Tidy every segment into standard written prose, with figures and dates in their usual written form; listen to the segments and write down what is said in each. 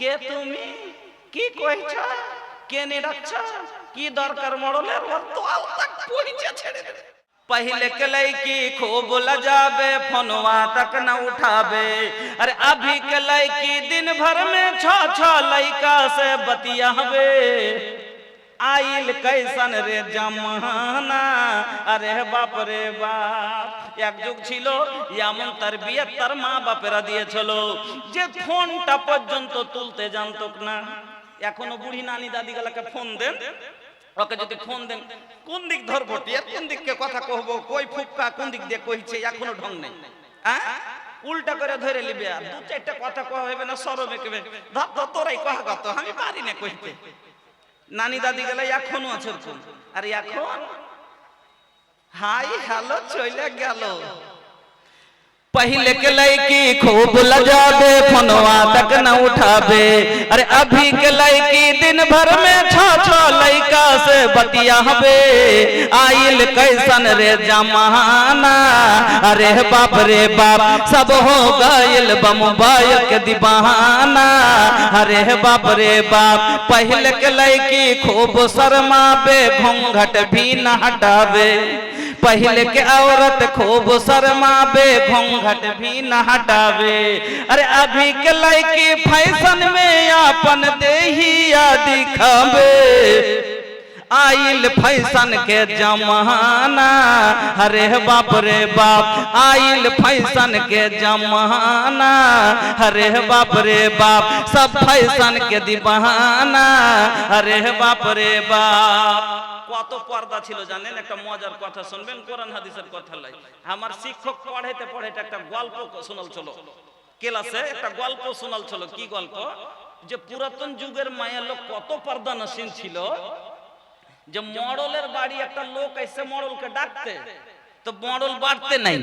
কে তুমি, কি কইছ, কেনে ডাকছ, কি দরকার মরলের? ওর তো আলতাক পরিচয় ছেড়ে দে। पहले के लड़की खूब लजाबे, फोनवा तक न उठाबे। अरे अभी के लड़की दिन भर में छो लड़का से बतियाबे। आइल कैसन रे जमाना, अरे बाप रे बाप। एक जुग छिलो एमन तरबियत तार मा बापेरा दिएछिलो जे फोनटा पर्यन्त तुलते जानतोक ना। एखोनो बुढ़ी नानी दादी गुलाके फोन देन, ওকে যদি ফোন দেন কোন দিক ধরবো, কোন দিককে কথা কহবো, কই ফুক্কা কোন দিক দিয়ে কইছে এখনো ঢং নেই। হ্যাঁ, উল্টা করে ধরে লিবে আর দু চারটা কথা কওয়া হবে না, সরবে কেবে ধর ধর তোরাই কহা কত, আমি পারি না কইতে। নানি দাদি গেলে এখনো আছে এরকম। আর এখন হাই হ্যালো চলে গেল। पहले के लड़की खूब लजाबे, फोनवा तक न उठाबे। अरे अभी के लड़की दिन भर में छो लड़का से बतियाबे। आइल कैसन रे जमाना, अरे बाप रे बाप। सब हो गइल मोबाइल के दीवाना, अरे बाप रे बाप। पहले के लड़की खूब शर्माबे, घूंघट भी न हटाबे। पहले के औरत खूब शर्माबे, घूंघट भी न हटावे। अरे अभी के लड़की फैशन में अपन देहिया दिखावे। आइल फैशन के जमाना, अरे बाप रे बाप। आइल फैशन के जमाना, अरे बाप रे बाप। सब फैशन के दीवाना, अरे बाप रे बाप। কত পর্দা ছিল জানেন? একটা মজার কথা শুনবেন, কোরআন হাদিসের কথা লাই। আমার শিক্ষক পড়াইতে পড়াইতে একটা গল্প শোনাল চলো ক্লাসে, একটা গল্প শোনাল চলো। কি গল্প? যে পুরাতন যুগের মায়া লোক কত পর্দা নসীন ছিল, যে মডলের বাড়ি একটা লোক এসে মডলকে ডাকতে, তো মডল বাড়তে নাই,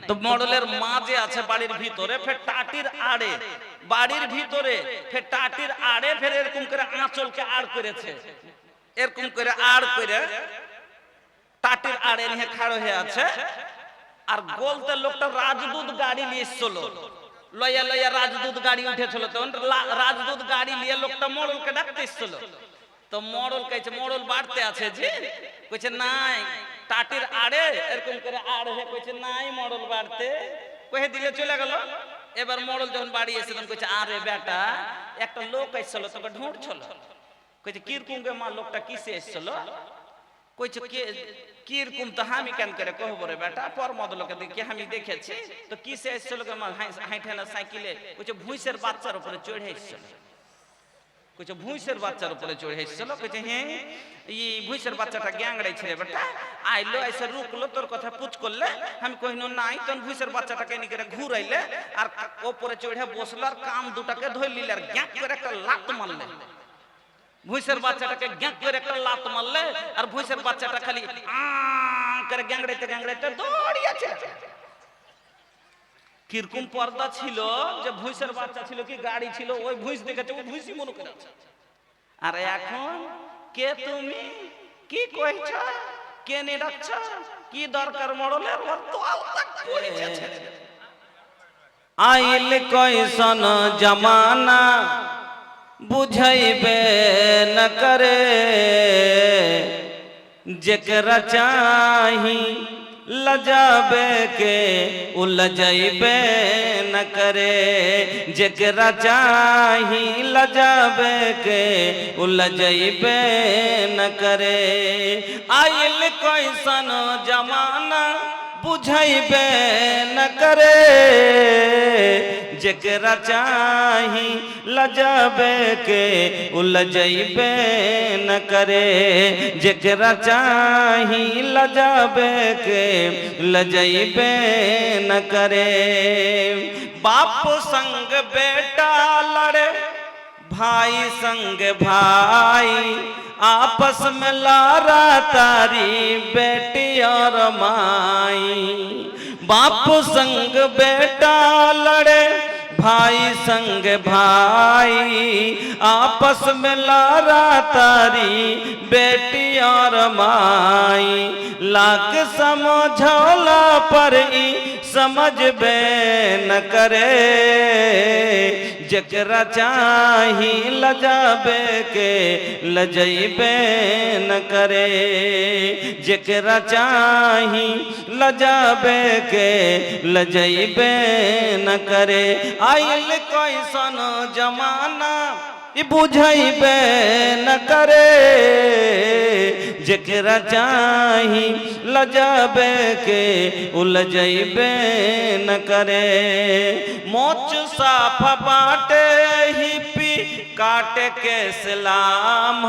তো মডলের মা যে আছে বাড়ির ভিতরে, ফের টাটির আড়ে, বাড়ির ভিতরে ফের টাটির আড়ে ফের এরকম করে আঁচলকে আড় করেছে, এরকম করে আড় করে টাটির আড়ে নিয়ে খাড়ো হয়ে আছে। আর বলতে লোকটা রাজদূত গাড়ি নিয়ে এসেছিল, লইয়া লইয়া রাজদূত গাড়ি উঠেছিল। তখন রাজদূত গাড়ি নিয়ে লোকটা মডলকে ডাকতে এসেছিল। তো মডল কইছে মডল বাড়তে আছে জি, কইছে নাই টাটির আড়ে এরকম করে আড় হয়ে, কইছে নাই মডল বাড়তে, কহে দিলে চলে গেল। এবার মডল যখন বাড়ি এসে তখন কইছে আরে বেটা একটা লোক এসেছিল তোকে ঢুঁড়ছিল। কইছে কিরকম গে মা লোকটা কিসে এসেছিল? কইছে কিরকম তো আমি কেন করে কহবো রে বেটা, পর মদলকে দেখি আমি দেখেছি। তো কিসে এসেছিল গে মা? হাইটে না সাইকেলে। কইছে ভুঁইসের বাচ্চার উপরে চড়ে এসেছিল। কইছে ভুঁইসের বাচ্চার উপরে চড়ে এসেছিল। কইছে হ্যাঁ এই ভুঁইসের বাচ্চাটা গ্যাংড়াই ছিল বেটা, আইলো এসে রুকলো, তোর কথা পুছ করলে। আমি কহিনো নাই। তখন ভুঁইসের বাচ্চাটাকে এনে করে ঘুরাইলে আর ওপরে চড়ে বসলো, আর কাম দুটাকে ধরে নিলে আর গ্যাঁ করে একটা লাত মারলে। ভুঁইসের বাচ্চাটাকে গ্যাঁ করে একটা লাত মারলে, আর ভুঁইসের বাচ্চাটা খালি করে গ্যাংড়াইতে গ্যাংড়াইতে দৌড়িয়েছে। কিরকম পর্দা ছিল, যে ভুঁইসের বাচ্চা ছিল কি গাড়ি ছিল, ওই ভুঁইস দেখেছে, ওই ভুঁইসই মনে করে আছে। আর এখন কে তুমি, কি কইছ, কেনে ডাকছ, কি দরকার মরলের? ওর তো আলতাক পরিচয় ছেড়ে দে। আইল কইसन जमाना, बुझैबे न करे। जेकरा चाही लजाबे के उलझैबे न करे। जेकरा चाही लजाबे के उलझैबे न करे। आइल कैसन जमाना, बुझैबे न करे। जेकरा चाही लजाबे के उलझैबे न करे। जेकरा चाही लजाबे के लजैबे न करे। बाप संग बेटा लड़े, भाई संग भाई, आपस में लारा तारी बेटी और माई। बाप संग बेटा लड़े, भाई संग भाई, आपस में लारा तारी बेटी और माई। लाख समझौला पर ही समझ बे न करे। जकरा चाही लजाबे के लजैबे न करे, जकरा चाही लजाबे के लजैबे न करे। आइल कैसन जमाना बुझैबे न करे, जकरा चाही लजाबे के उलझैबे न करे। मोच साफ बाटे हिपी काटे के सलाम,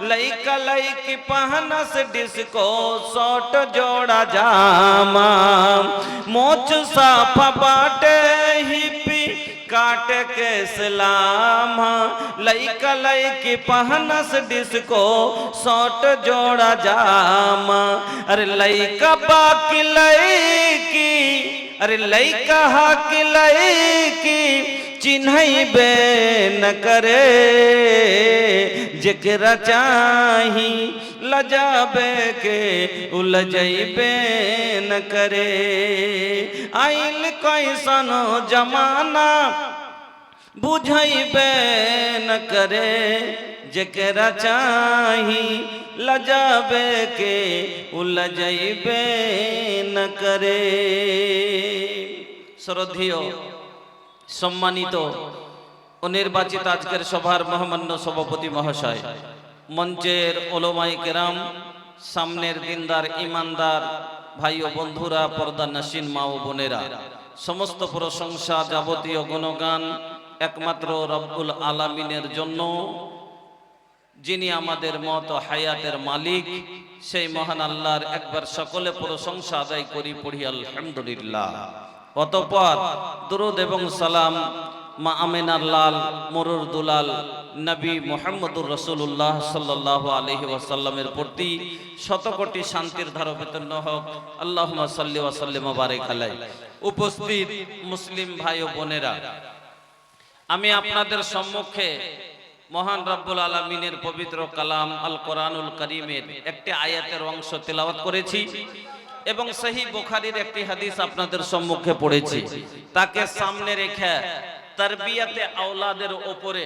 लइका लइकी पहनस डिस्को शॉर्ट जोड़ा जामा। मोच साफ बाटे हिपी काट के सलाम, लइका लइकी पहनस डिस्को शॉर्ट जोड़ा जामा। अरे लइका बाकी लइकी, अरे लइका हाकी लइकी चिन्हैबे न करे, जकरा चाही लजाबे के उलझैबे न करे। आइल कैसन जमाना बुझैबे न करे, जकरा चाही लजाबे के उलझैबे न करे। শ্রদ্ধেয় সম্মানিত ও নির্বাচিত আজকের সভার মহামান্য সভাপতি মহাশয়, মঞ্চের ওলামায়ে কেরাম, সামনের দিনদার ইমানদার ভাই ও বন্ধুরা, পর্দা নাশিন মা ও বোনেরা, সমস্ত প্রশংসা যাবতীয় গুণগান একমাত্র রব্বুল আলামিনের জন্য, যিনি আমাদের মত হায়াতের মালিক, সেই মহান আল্লাহর একবার সকলে প্রশংসা আদায় করি, পড়ি আলহামদুলিল্লাহ। অতঃপর দুরূদ এবং সালাম মা আমিনার লাল মরুর দুলাল নবী মুহাম্মদুর রাসূলুল্লাহ সাল্লাল্লাহু আলাইহি ওয়াসাল্লামের প্রতি শতকোটি শান্তির ধারা অবতীর্ণ হোক। আল্লাহুম্মা সাল্লি ওয়া সাল্লিম ওয়া বারিক আলাইহি। উপস্থিত মুসলিম ভাই ও বোনেরা, আমি আপনাদের সম্মুখে মহান রব্বুল আলামিনের পবিত্র কালাম আল কোরআনুল কারীমের একটি আয়াতের অংশ তেলাওয়াত করেছি এবং সহিহ বুখারীর একটি হাদিস আপনাদের সম্মুখে পড়েছি। তাকে সামনে রেখে তারবিয়াতে আওলাদের উপরে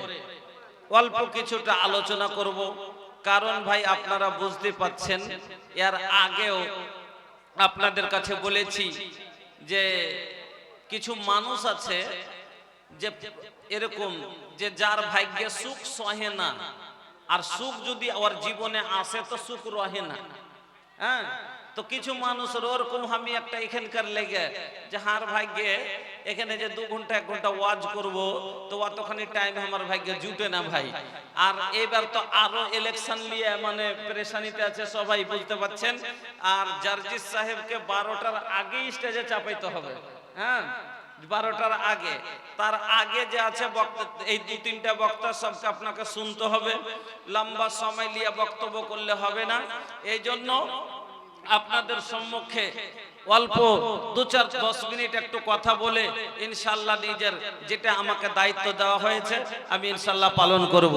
অল্প কিছুটা আলোচনা করব। কারণ ভাই আপনারা বুঝতে পাচ্ছেন, এর আগেও আপনাদের কাছে বলেছি যে কিছু মানুষ আছে যে এরকম যে যার ভাগ্যে সুখ সহে না, আর সুখ যদি ওর জীবনে আসে তো সুখ রহে না। হ্যাঁ, তো কিছু মানুষ ওরকম, আমি একটা এখানকার লেগে যে হার ভাগ্যে এখানে যে 2 ঘন্টা 1 ঘন্টা ওয়াজ করব, তো অতখানি টাইম আমার ভাগ্যে জুটে না ভাই। আর এবার তো আরো ইলেকশন নিয়ে মানে পেরেশানিতে আছে, সবাই বুঝতে পাচ্ছেন। আর জার্জিস সাহেবকে 12টার আগেই স্টেজে চাপাইতে হবে। হ্যাঁ, 12টার আগে, তার আগে যে আছে বক্তা, এই 2-3টা বক্তা সবকে আপনাকে শুনতে হবে। লম্বা সময় নিয়ে বক্তব্য করলে হবে না। এই জন্য আপনাদের সম্মুখে অল্প 2-4-10 মিনিট একটু কথা বলে ইনশাআল্লাহ নিজের যেটা আমাকে দায়িত্ব দেওয়া হয়েছে আমি ইনশাআল্লাহ পালন করব।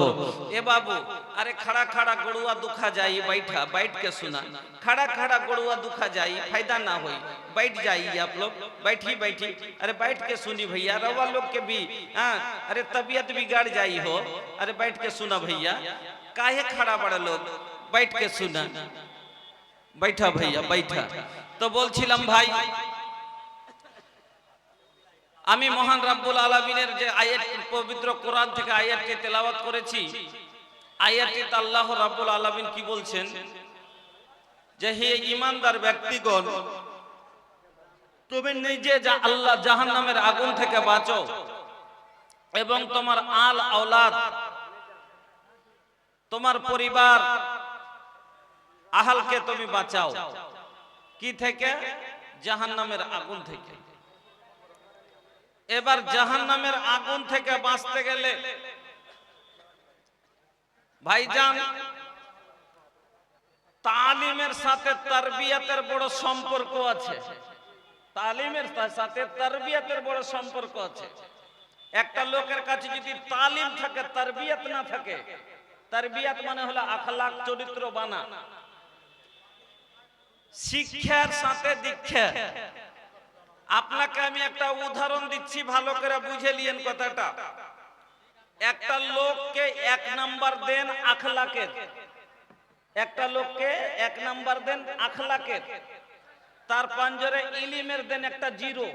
এ বাবু, अरे खड़ा खड़ा गड़ुआ दुखा जाई, बैठा बैठ के सुना। खड़ा खड़ा गड़ुआ दुखा जाई, फायदा ना होई, बैठ जाइए आप लोग, बैठी बैठी। अरे बैठ के सुनी भैया, रवा लोग के भी हाँ, अरे तबीयत बिगाड़ जाई हो। अरे बैठ के सुना भैया, काहे खड़ा बड़ा लोग, बैठ के सुना। बैठा भैया बैठा। तो বলছিলাম ভাই, আমি মহান রব্বুল আলামিনের যে আয়াত, পবিত্র কোরআন থেকে আয়াতটি তেলাওয়াত করেছি, আয়াতটিতে আল্লাহ রাব্বুল আলামিন কি বলছেন যে হে ঈমানদার ব্যক্তিগণ, তুমি নিজে যা আল্লাহ জাহান্নামের আগুন থেকে বাঁচো এবং তোমার আল আওলাদ, তোমার পরিবার আহলকে তুমি বাঁচাও কি থেকে? জাহান্নামের আগুন থেকে। এবার জাহান্নামের আগুন থেকে বাঁচতে গেলে ভাইজান তালিমের সাথে তারবিয়াতের বড় সম্পর্ক আছে। তালিমের সাথে তারবিয়াতের বড় সম্পর্ক আছে। একটা লোকের কাছে যদি তালিম থাকে, তারবিয়াত না থাকে, তারবিয়াত মানে হলো আখলাক, চরিত্র বানা, শিক্ষার সাথে দীক্ষা। আপনাকে আমি একটা উদাহরণ দিচ্ছি, ভালো করে বুঝে নিয়েন কথাটা। একটা লোককে 1 নাম্বার দেন আখলাকের, একটা লোককে 1 নাম্বার দেন আখলাকের, তার পাঞ্জরে ইলিমের দেন একটা জিরো,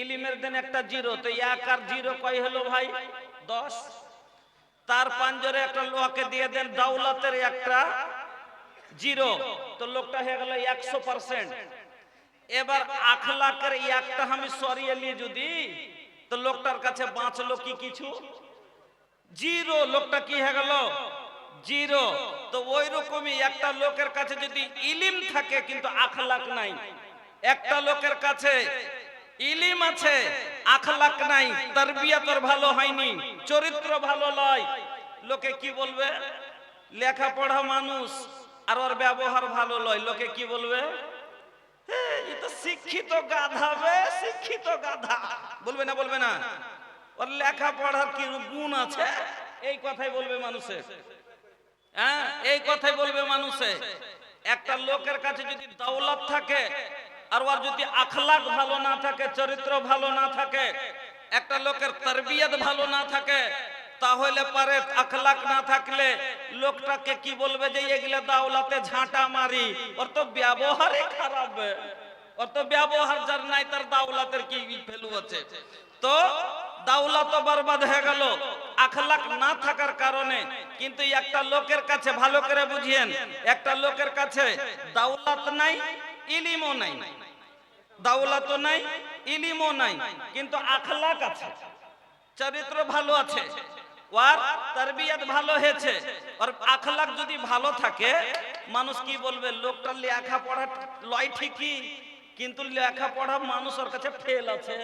ইলিমের দেন একটা জিরো, তো 1 আর 0 কয় হলো ভাই? 10। তার পাঞ্জরে একটা লোককে দিয়ে দেন দাওলাতের একটা জিরো, তো লোকটা হয়ে গেল 100%। এবার আখলাকের একটা আমি সরিয়ে নিয়ে যদি, তো লোকটার কাছে বাঁচলো কি কিছু? জিরো। লোকটা কি হয়ে গেল? জিরো। তো ওই রকমই একটা লোকের কাছে যদি ইলিম থাকে কিন্তু আখলাক নাই, একটা লোকের কাছে ইলিম আছে আখলাক নাই, তারবিয়াত ওর ভালো হয়নি, চরিত্র ভালো নয়, লোকে কি বলবে? লেখাপড়া মানুষ আর ওর ব্যবহার ভালো নয়, লোকে কি বলবে? এই তো শিক্ষিত গাধা বে, শিক্ষিত গাধা, বলবে না? বলবে না? ওর লেখাপড়ার কি গুণ আছে, এই কথাই বলবে মানুষে। হ্যাঁ, এই কথাই বলবে মানুষে। একটা লোকের কাছে যদি দৌলত থাকে আর ওর যদি আখলাক ভালো না থাকে, চরিত্র ভালো না থাকে, একটা লোকের তারবিয়ত ভালো না থাকে, তাহলে পারে আখলাক না থাকলে লোকটাকে কি বলবে? যে এগুলা দাওলাতে ঝাঁটা মারি, ওর তো ব্যবহারই খারাপ, ওর তো ব্যবহার যার নাই তার দাওলাতের কি ভ্যালু আছে? তো দাওলাত বরবাদ হয়ে গেল আখলাক না থাকার কারণে। কিন্তু একটা লোকের কাছে ভালো করে বুঝিয়েন, একটা লোকের কাছে দাওলাত নাই, ইলিমও নাই, দাওলাতও নাই, ইলিমও নাই, কিন্তু আখলাক আছে, চরিত্র ভালো আছে, ওর তারবিয়ত ভালো হয়েছে, আর আখলাক যদি ভালো থাকে, মানুষ কি বলবে? লোকটা লেখাপড়া লয় ঠিকই, কিন্তু লেখাপড়া মানুষ ওর কাছে ফেল আছে।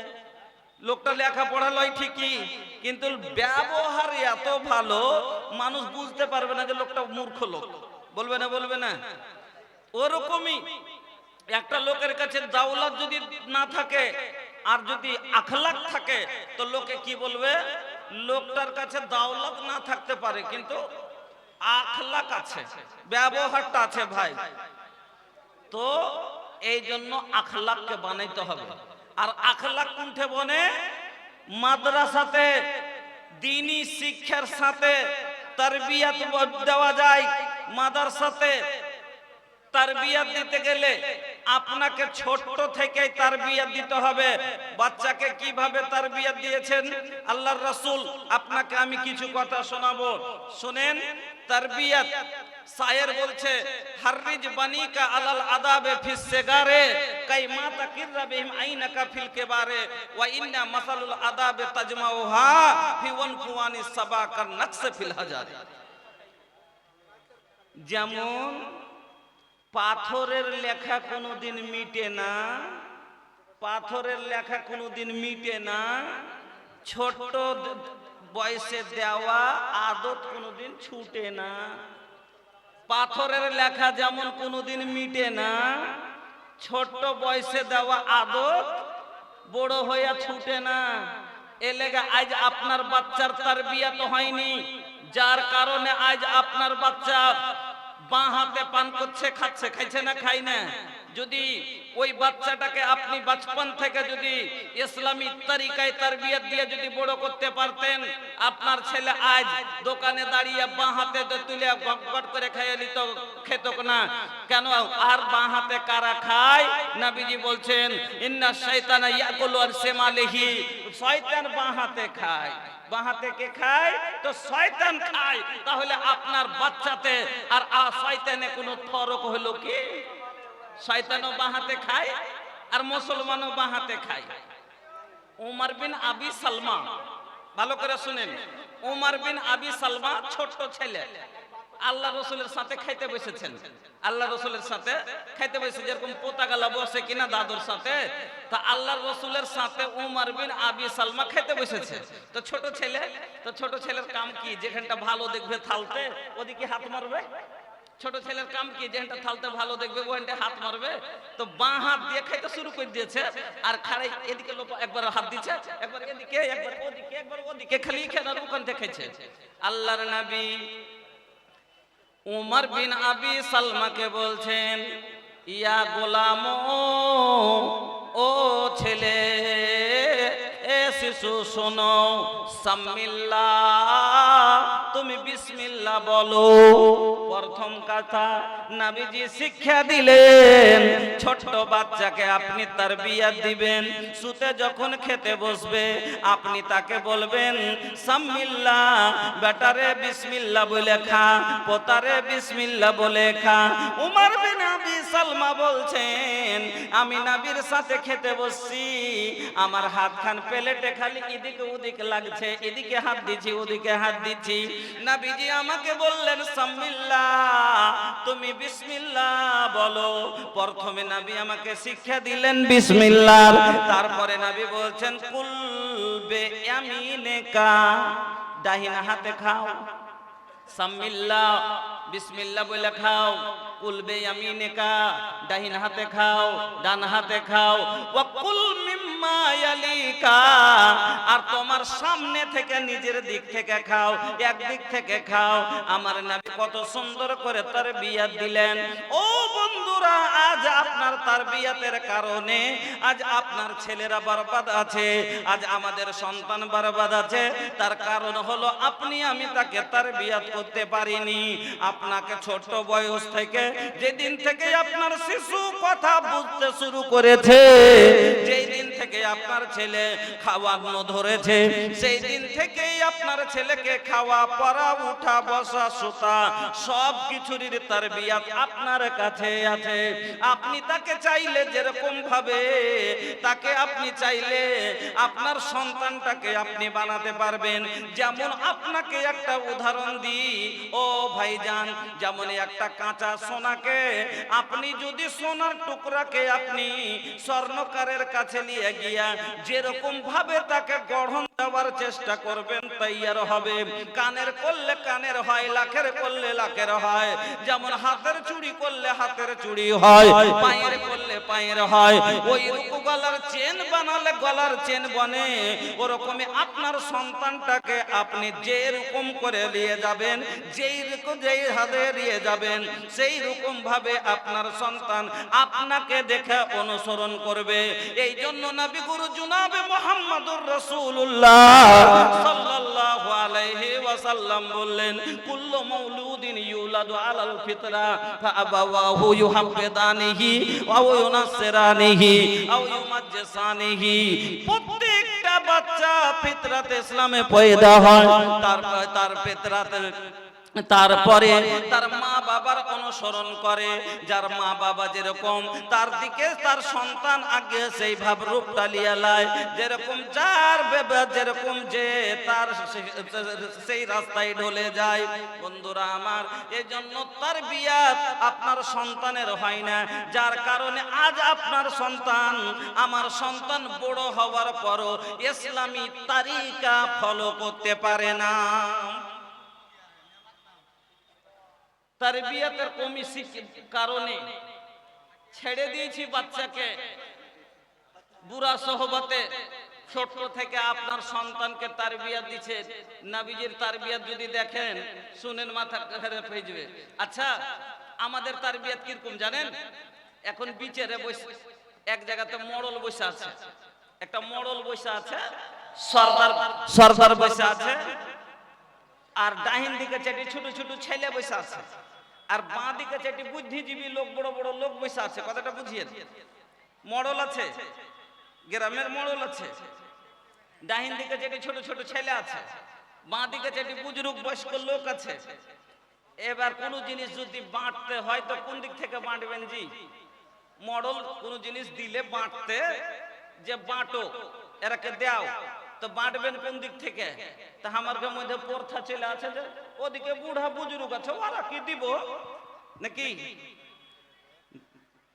লোকটা লেখাপড়া লয় ঠিকই, কিন্তু ব্যবহার এত ভালো মানুষ বুঝতে পারবে না যে লোকটা মূর্খ লোক, বলবে না? বলবে না? ওরকমই একটা লোকের কাছে দাওলাত যদি না থাকে আর যদি আখলাক থাকে, তো লোকে কি বলবে? লোকটার কাছে দাওলাত না থাকতে পারে কিন্তু আখলাক আছে, ব্যবহারটা আছে ভাই। তো এই জন্য আখলাককে বানাইতে হবে। আর আখলাক কোনঠে বনে? মাদ্রাসাতে দ্বীনি শিক্ষার সাথে তারবিয়ত দেওয়া যায়। মাদ্রাসাতে তারবিয়ত দিতে গেলে আপনাকে ছোট থেকেই তারবিয়ত দিতে হবে। বাচ্চাকে কিভাবে তারবিয়ত দিয়েছেন আল্লাহর রাসূল, আপনাকে আমি কিছু কথা শোনাবো, শুনেন। তারবিয়ত শায়ের বলছে, হাররিজ বানিকা আলাল আদাবে ফিস সিগারে কাইমা তাকিররা বিহিম আইনাকা ফিল কিবারে ওয়া ইন্না মাসালুল আদাবে তাজমাউহা ফি ওয়ানফুয়ানি সাবাকান নাকস ফিল হাজার। যেমন পাথরের লেখা কোনোদিন মিটে না, পাথরের লেখা কোনোদিন মিটে না, ছোট বয়সে দেওয়া আদত কোনোদিন ছুটে না। পাথরের লেখা যেমন কোনোদিন মিটে না, ছোট বয়সে দেওয়া আদত বড় হইয়া ছুটে না। এ লেগা আজ আপনার বাচ্চার তারবিয়ত হয়নি, যার কারণে আজ আপনার বাচ্চা বাঁ হাতে পান করছে, খাচ্ছে, খাইছে না? খাই না? যদি ওই বাচ্চাটাকে আপনি বাচপন থেকে যদি ইসলামী তরিকায় তারবিয়ত দিয়ে যদি বড় করতে পারতেন, আপনার ছেলে আজ দোকানে দাঁড়িয়ে বাঁ হাতে তুলে গট করে খেয়ে নিত, খেত না। কেন? আর বাঁ হাতে কারা খায়? নবীজি বলছেন, ইন্না শাইতানা ইয়াকুলু আর শিমালিহি, শয়তান বাঁ হাতে খায়। বাঁ হাতে কে খায়? তো শয়তান খায়। তাহলে আপনার বাচ্চাতে আর শয়তানে কোনো ফরক হলো কি? শয়তানও বাঁ হাতে খায় আর মুসলমানও বাঁ হাতে খায়। উমর বিন আবি সালমা, ভালো করে শুনেন, উমর বিন আবি সালমা ছোট ছেলে, আল্লাহ রসুলের সাথে খাইতে বসেছেন। আল্লাহ রসুলের সাথে খাইতে বসে, যেরকম পোতাগালা বসে কিনা দাদুর সাথে, তা আল্লাহ রসুলের সাথে উমর বিন আবি সালমা খাইতে বসেছে। তো ছোট ছেলে, তো ছোট ছেলের কাম কি? যেখানটা ভালো দেখবে থালতে ওদিকে হাত মারবে। ছোট ছেলের কাম কি? যেখানটা থালতে ভালো দেখবে ওখানটা হাত মারবে। তো বাঁ হাত দিয়ে খাইতে শুরু করে দিয়েছে, আর খাড়াই এদিকে লোক একবার হাত দিচ্ছে, একবার এদিকে, একবার ওদিকে, একবার ওদিকে, খালি খেয়ে আর ওখান থেকে খাইছে। আল্লাহর নবী উমর বিন আবি সালমাকে বলছেন, ইয়া গোলাম, ও ছেলে, এ শিশু শোনো, সাম্মিল্লাহ, তুমি বিসমিল্লাহ বলো। প্রথম কথা নবীজি শিক্ষা দিলেন, ছোট্ট বাচ্চাকে আপনি তারবিয়াত দিবেন। সুতে যখন খেতে বসবে আপনি তাকে বলবেন সাম্মিল্লাহ, বেটারে বিসমিল্লাহ বলে খা, পোতারে বিসমিল্লাহ বলে খা। উমর বিন আবি সালমা বলছেন, আমি নবীর সাথে খেতে বসছি, আমার হাত খান প্লেটে খালি এদিকে ওদিকে লাগছে, এদিকে হাত দিচ্ছি ওদিকে হাত দিচ্ছি। নবীজি আমাকে বললেন সাম্মিল্লাহ, তুমি বিসমিল্লাহ বলো। প্রথমে নবী আমাকে শিক্ষা দিলেন বিসমিল্লাহ, তারপরে নবী বলছেন কুল বিয়ামিনিকা, দাহিনা হাতে খাও। সাম্মিল্লাহ, বিসমিল্লাহ বলে খাও। কুল বিয়ামিনিকা, ডাহিন হাতে খাও, ডান হাতে খাও। ওয়া কুল মিম্মা ইয়ালিকা, আর তোমার সামনে থেকে নিজের দিক থেকে খাও, এক দিক থেকে খাও। আমার নবী কত সুন্দর করে তারবিয়াত দিলেন। ও বন্ধুরা, আজ আপনার তারবিয়াতের কারণে আজ আপনার ছেলেরা বরবাদ আছে, আজ আমাদের সন্তান বরবাদ আছে। তার কারণ হলো আপনি আমি তাকে তারবিয়াত করতে পারিনি। আপনাকে ছোট বয়স থেকে, যেদিন থেকে আপনার শিশু কথা বুঝতে শুরু করেছে, যেই দিন থেকে আপনার ছেলে খাওয়ানো ধরেছে, সেই দিন থেকেই আপনার ছেলেকে খাওয়া পড়া উঠা বসা সুতা সব কিছুরই তারবিয়াত আপনার কাছে আছে। আপনি তাকে চাইলে যেরকম ভাবে তাকে আপনি চাইলে আপনার সন্তানটাকে আপনি বানাতে পারবেন। যেমন আপনাকে একটা উদাহরণ দিই ও ভাইজান, যেমন একটা কাঁচা সোনাকে আপনি যদি সোনার টুকরাকে আপনি স্বর্ণকারের কাছে নিয়ে গিয়া যেরকম ভাবে তাকে গঠন দেওয়ার চেষ্টা করবেন, তৈয়ার হবে। কানের করলে কানের হয়, লাখের করলে লাখের হয়। যেমন হাতের চুড়ি করলে হাতের চুড়ি হয়, পায়ের করলে পায়ের হয়। ওই রকম গলার চেন বানালে গলার চেন বনে। ওরকমই আপনার সন্তানটাকে আপনি যেরকম করে নিয়ে যাবেন, যেই রকম যেই হাতে নিয়ে যাবেন, সেই রকম ভাবে আপনার সন্তান আপনাকে দেখে অনুসরণ করবে। এই জন্য নবী গুরু জনাবে মুহাম্মদুর রাসূলুল্লাহ সাল্লাল্লাহু আলাইহি ওয়াসাল্লাম বললেন, কুল্লু মাউলুদিন ইউলাদু আলাল ফিতরা ফাআবাওয়াহু ইউহাব্বিদানিহি ওয়া ইউনাসসিরানিহি আও ইউমাজ্জিসানিহি। প্রত্যেকটা বাচ্চা ফিতরাতে ইসলামে পয়দা হয়, তার ফিতরাতে তারপরে তার মা বাবার অনুসরণ করে। যার মা বাবা যেরকম তার দিকে তার সন্তান আগে সেই ভাব রূপটা লিয়া লায়, যেরকম যার বাবা যেরকম যে তার সেই রাস্তায় ঢলে যায়। বন্ধুরা আমার, এই জন্য তারবিয়াত আপনার সন্তানের হয় না, যার কারণে আজ আপনার সন্তান, আমার সন্তান বড় হওয়ার পরও ইসলামী তারিকা ফলো করতে পারে না। তারবিয়াতের কমিটির কারণে ছেড়ে দিয়েছি বাচ্চাকে বুরা সোহবতে। ছোট থেকে আপনার সন্তানকে তারবিয়াত দিচ্ছে। নবীজির তারবিয়াত যদি দেখেন, শুনেন মাথা খারাপ হয়ে যাবে। আচ্ছা, আমাদের তারবিয়াত কিরকম জানেন? এখন বিচেরে বসে এক জায়গাতে মড়ল বসে আছে, একটা মড়ল বসে আছে, সর্দার বসে আছে, আর ডাহিন দিকে চারটি ছোট ছোট ছেলে বসে আছে, আর বাঁ দিকে চারটি বুদ্ধিজীবী লোক, বড় বড় লোক বসে আছে। কথাটা বুঝিয়ে, মড়ল আছে, গ্রামের মড়ল আছে, ডাহিন দিকে চারটি ছোট ছোট ছেলে আছে, বাঁ দিকে চারটি বুজুর্গ বয়স্ক লোক আছে। এবার কোন জিনিস যদি বাঁটতে হয় তো কোন দিক থেকে বাঁটবেন জি? মড়ল কোন জিনিস দিলে বাঁটতে, যে বাঁটো এরাকে দাও, তো বাঁটবেন কোন দিক থেকে? তা আমার মধ্যে পর্থা চলে আছে, যে ওদিকে বুড়া বুজুর্গ আছে, ওরা কি দিব নাকি?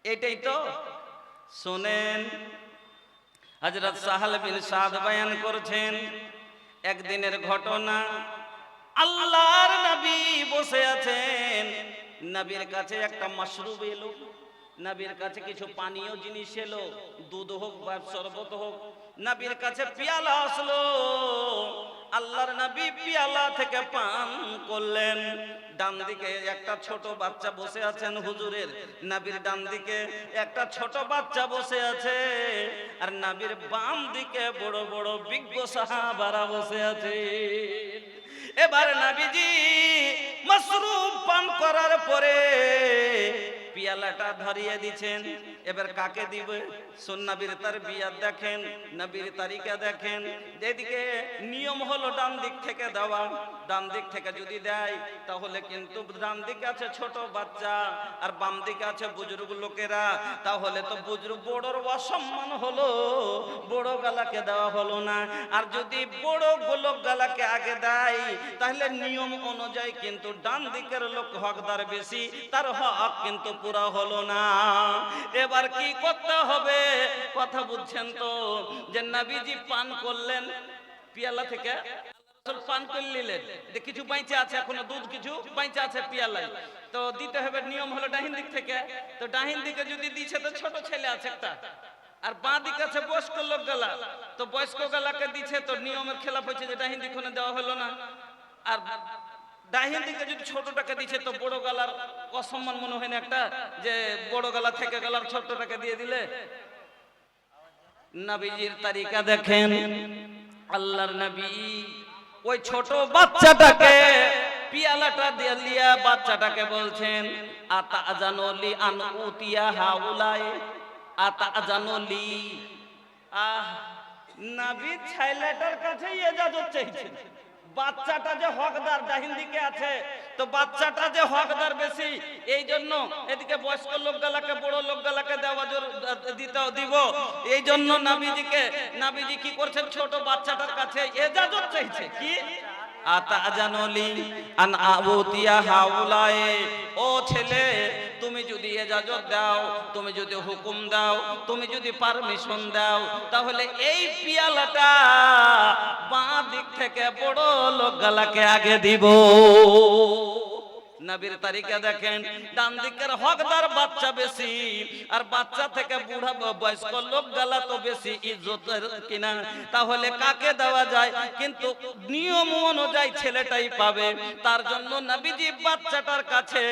এটাই তো শোনেন, হযরত সাহাল বিন সাদ বয়ান করছেন একদিনের ঘটনা। আল্লাহর নবী বসে আছেন, নবীর কাছে একটা মাশরুব এলো, নবীর কাছে কিছু পানীয় জিনিস এলো, দুধ হোক বা শরবত হোক। নবীর কাছে পেয়ালা আসলো, আল্লাহর নবী পিয়ালা থেকে পান করলেন। ডান দিকে একটা ছোট বাচ্চা বসে আছেন হুজুরের, নবীর ডান দিকে একটা ছোট বাচ্চা বসে আছে, আর নবীর বাম দিকে বড় বড় বিজ্ঞ সাহাবারা বসে আছে। এবার নবীজি মাশরুব পান করার পরে পিয়ালাটা ধরিয়ে দিচ্ছেন। এবার কাকে দিবে? সুন্নবীর তারবিয়াত দেখেন, নবীর তারিকা দেখেন। যেদিকে নিয়ম হলো ডান দিক থেকে দেওয়া, ডান দিক থেকে যদি দেয় তাহলে কিন্তু ডান দিকে আছে ছোট বাচ্চা আর বাম দিকে আছে বুজুর্গ লোকেরা, তাহলে তো বুজুর্গ বড়র অসম্মান হলো, বড় গালাকে দেওয়া হলো না। আর যদি বড় গোলক গালাকে আগে দেয় তাহলে নিয়ম অনুযায়ী কিন্তু ডান দিকের লোক হকদার বেশি, তার হক কিন্তু পুরা হলো না। এবার কি করতে হবে? কথা বুঝছেন তো? যে নবীজি পান করলেন পিয়ালা থেকে, পান করে নিলেন, কিছু বাইচে আছে এখনো দুধ, কিছু বাইচে আছে পিয়ালায়, তো দিতে হবে। নিয়ম হলো ডাহিন দিক থেকে, তো ডাহিন দিকে যদি দিছে তো ছোট ছেলে আছে একটা, আর বাঁ দিকে আছে বয়স্ক লোক গলা, তো বয়স্ক গলাকে দিছে, তো নিয়মের খেলাফ হয়েছে যে ডাহিন দিক দেওয়া হলো না। আর ডাহিন দিকে যদি ছোটটাকে দিছে তো বড় গলার অসম্মান মনে হয় না একটা, যে বড় গলা থেকে গলার ছোটটাকে দিয়ে দিলে। নবীজির তারিকা দেখেন, আল্লাহর নবী ওই ছোট বাচ্চাটাকে পিয়ালাটা দিয়ে লিয়া বাচ্চাটাকে বলছেন, আতা জানলি আন উতিয়া হাউলাই, আতা জানলি। নবী ছেলেটার কাছে ইজাজত চাইছেন। বাচ্চাটা যে হকদার ডাহিন দিকে আছে, তো বাচ্চাটা যে হকদার বেশি, এই জন্য এদিকে বয়স্ক লোকগুলাকে বড় লোকগুলাকে দেওয়া দিব। এই জন্য নবীজি কি করছেন? ছোট বাচ্চাটার কাছে ইজাজত চাইছে। কি? আতাজানলি আন আউতিয়া হাউলায়ে, ও ছেলে তুমি যদি ইজাজত দাও, তুমি যদি হুকুম দাও, তুমি যদি পারমিশন দাও, তাহলে এই পিয়ালাটা বাঁ দিক থেকে বড় লোকগুলাকে আগে দিব। নবীর তারিকা দেখেন, ডান দিকের হকদার বাচ্চা বেশি, আর বাচ্চা থেকে বুড়া বয়স্ক লোক গলা তো বেশি ইজ্জতের কিনা, তাহলে কাকে দেওয়া যায়? কিন্তু নিয়ম অনুযায়ী ছেলেটাই পাবে। তার জন্য নবীজি বাচ্চাটার কাছে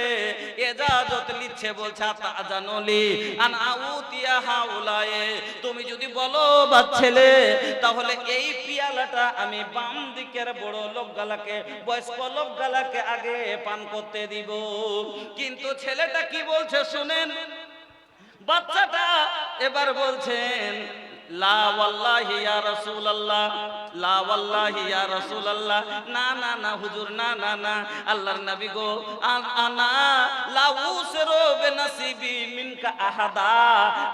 ইজাজত নিচ্ছে, বলছে আতাজানলি আন আউতিয়া হাউলায়ে, তুমি যদি বলো ছেলে, তাহলে এই পিয়ালাটা আমি বাম দিকের বড় লোক গলাকে, বয়স্ক লোক গলাকে আগে পান করতে দিব। কিন্তু ছেলেটা কি বলছে শুনেন, বাচ্চাটা এবার বলছেন, লা ওয়াল্লাহি ইয়া রাসূলুল্লাহ, লা ওয়াল্লাহি ইয়া রাসূলুল্লাহ, না না না হুজুর, না না না আল্লাহর নবী গো, আনা লা উসরু বিনসিবি মিনকা আহাদা,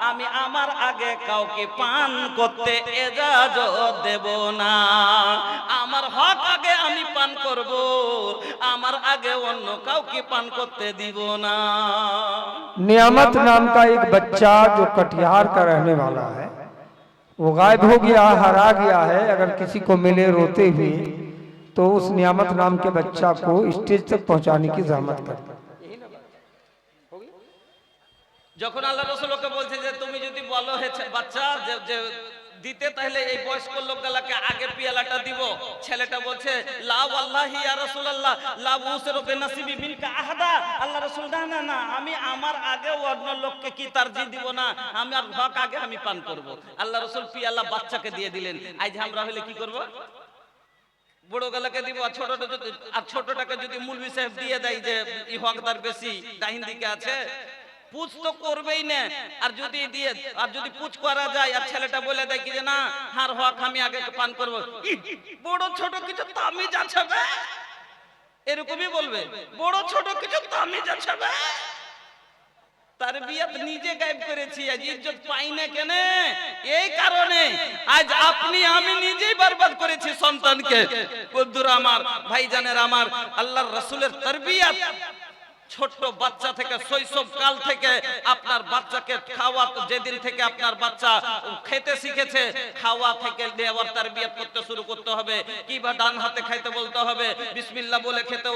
আমি আমার আগে কাউকে পান করতে ইজাজত দেব না। আমার হক আগে আমি পান করব, আমার আগে অন্য কাউকে পান করতে দিব না। नियामत नाम का एक बच्चा जो कटिहार का रहने वाला है, वो गायब हो गया, हरा गया है। अगर किसी को मिले रोते हुए तो उस नियामत नाम के बच्चा को स्टेज तक पहुंचाने की जहमत करते। যখন আল্লাহ রাসূলকে বলছে যে তুমি যদি বলো হে বাচ্চা যে দিতে, তাহলে এই বয়স্ক লোকগুলাকে আগে পিয়ালাটা দিব। ছেলেটা বলছে, লা ওয়াল্লাহি ইয়া রাসূলুল্লাহ, লা উসরু বিনসিবি মিনকা আহাদা, আল্লাহ রাসূল না না না, আমি আমার আগে অন্য লোককে কি তারজিহ দিব না, আমার হক আগে আমি পান করব। আল্লাহ রাসূল পিয়ালা বাচ্চাকে দিয়ে দিলেন। আজ আমরা হলে কি করব? বড় গলাকে দিব, আর ছোটটাকে যদি মুলবি সাহেব দিয়ে দেয় যে ই হকদার বেশি, ডাহিন দিকে আছে, পুছ তো করবেই না। আর যদি পুছ করা যায় আর ছেলেটা বলে দেয় কি যে না, হার হক আমি আগে পান করব, বড় ছোট কিছু তামিজ আছে বে, এরকমই বলবে, বড় ছোট কিছু তামিজ আছে বে। তারবিয়াত নিজে গায়েব করেছি, আজ ইজ্জত পাই না কেন? এই কারণে আজ আপনি আমি নিজেই বরবাদ করেছি সন্তানকে। বন্ধুরা আমার, ভাইজানেরা আমার, আল্লাহর রাসূলের তারবিয়াত ছোট্ট বাচ্চা থেকে শৈশব কাল থেকে আপনার বাচ্চাকে খাওয়া, যেদিন থেকে আপনার বাচ্চা খেতে শিখেছে, খাওয়া থেকে দেওয়ার তারবিয়ত করতে শুরু করতে হবে। কিবা ডান হাতে খাইতে বলতে হবে, বিসমিল্লাহ বলে খেতে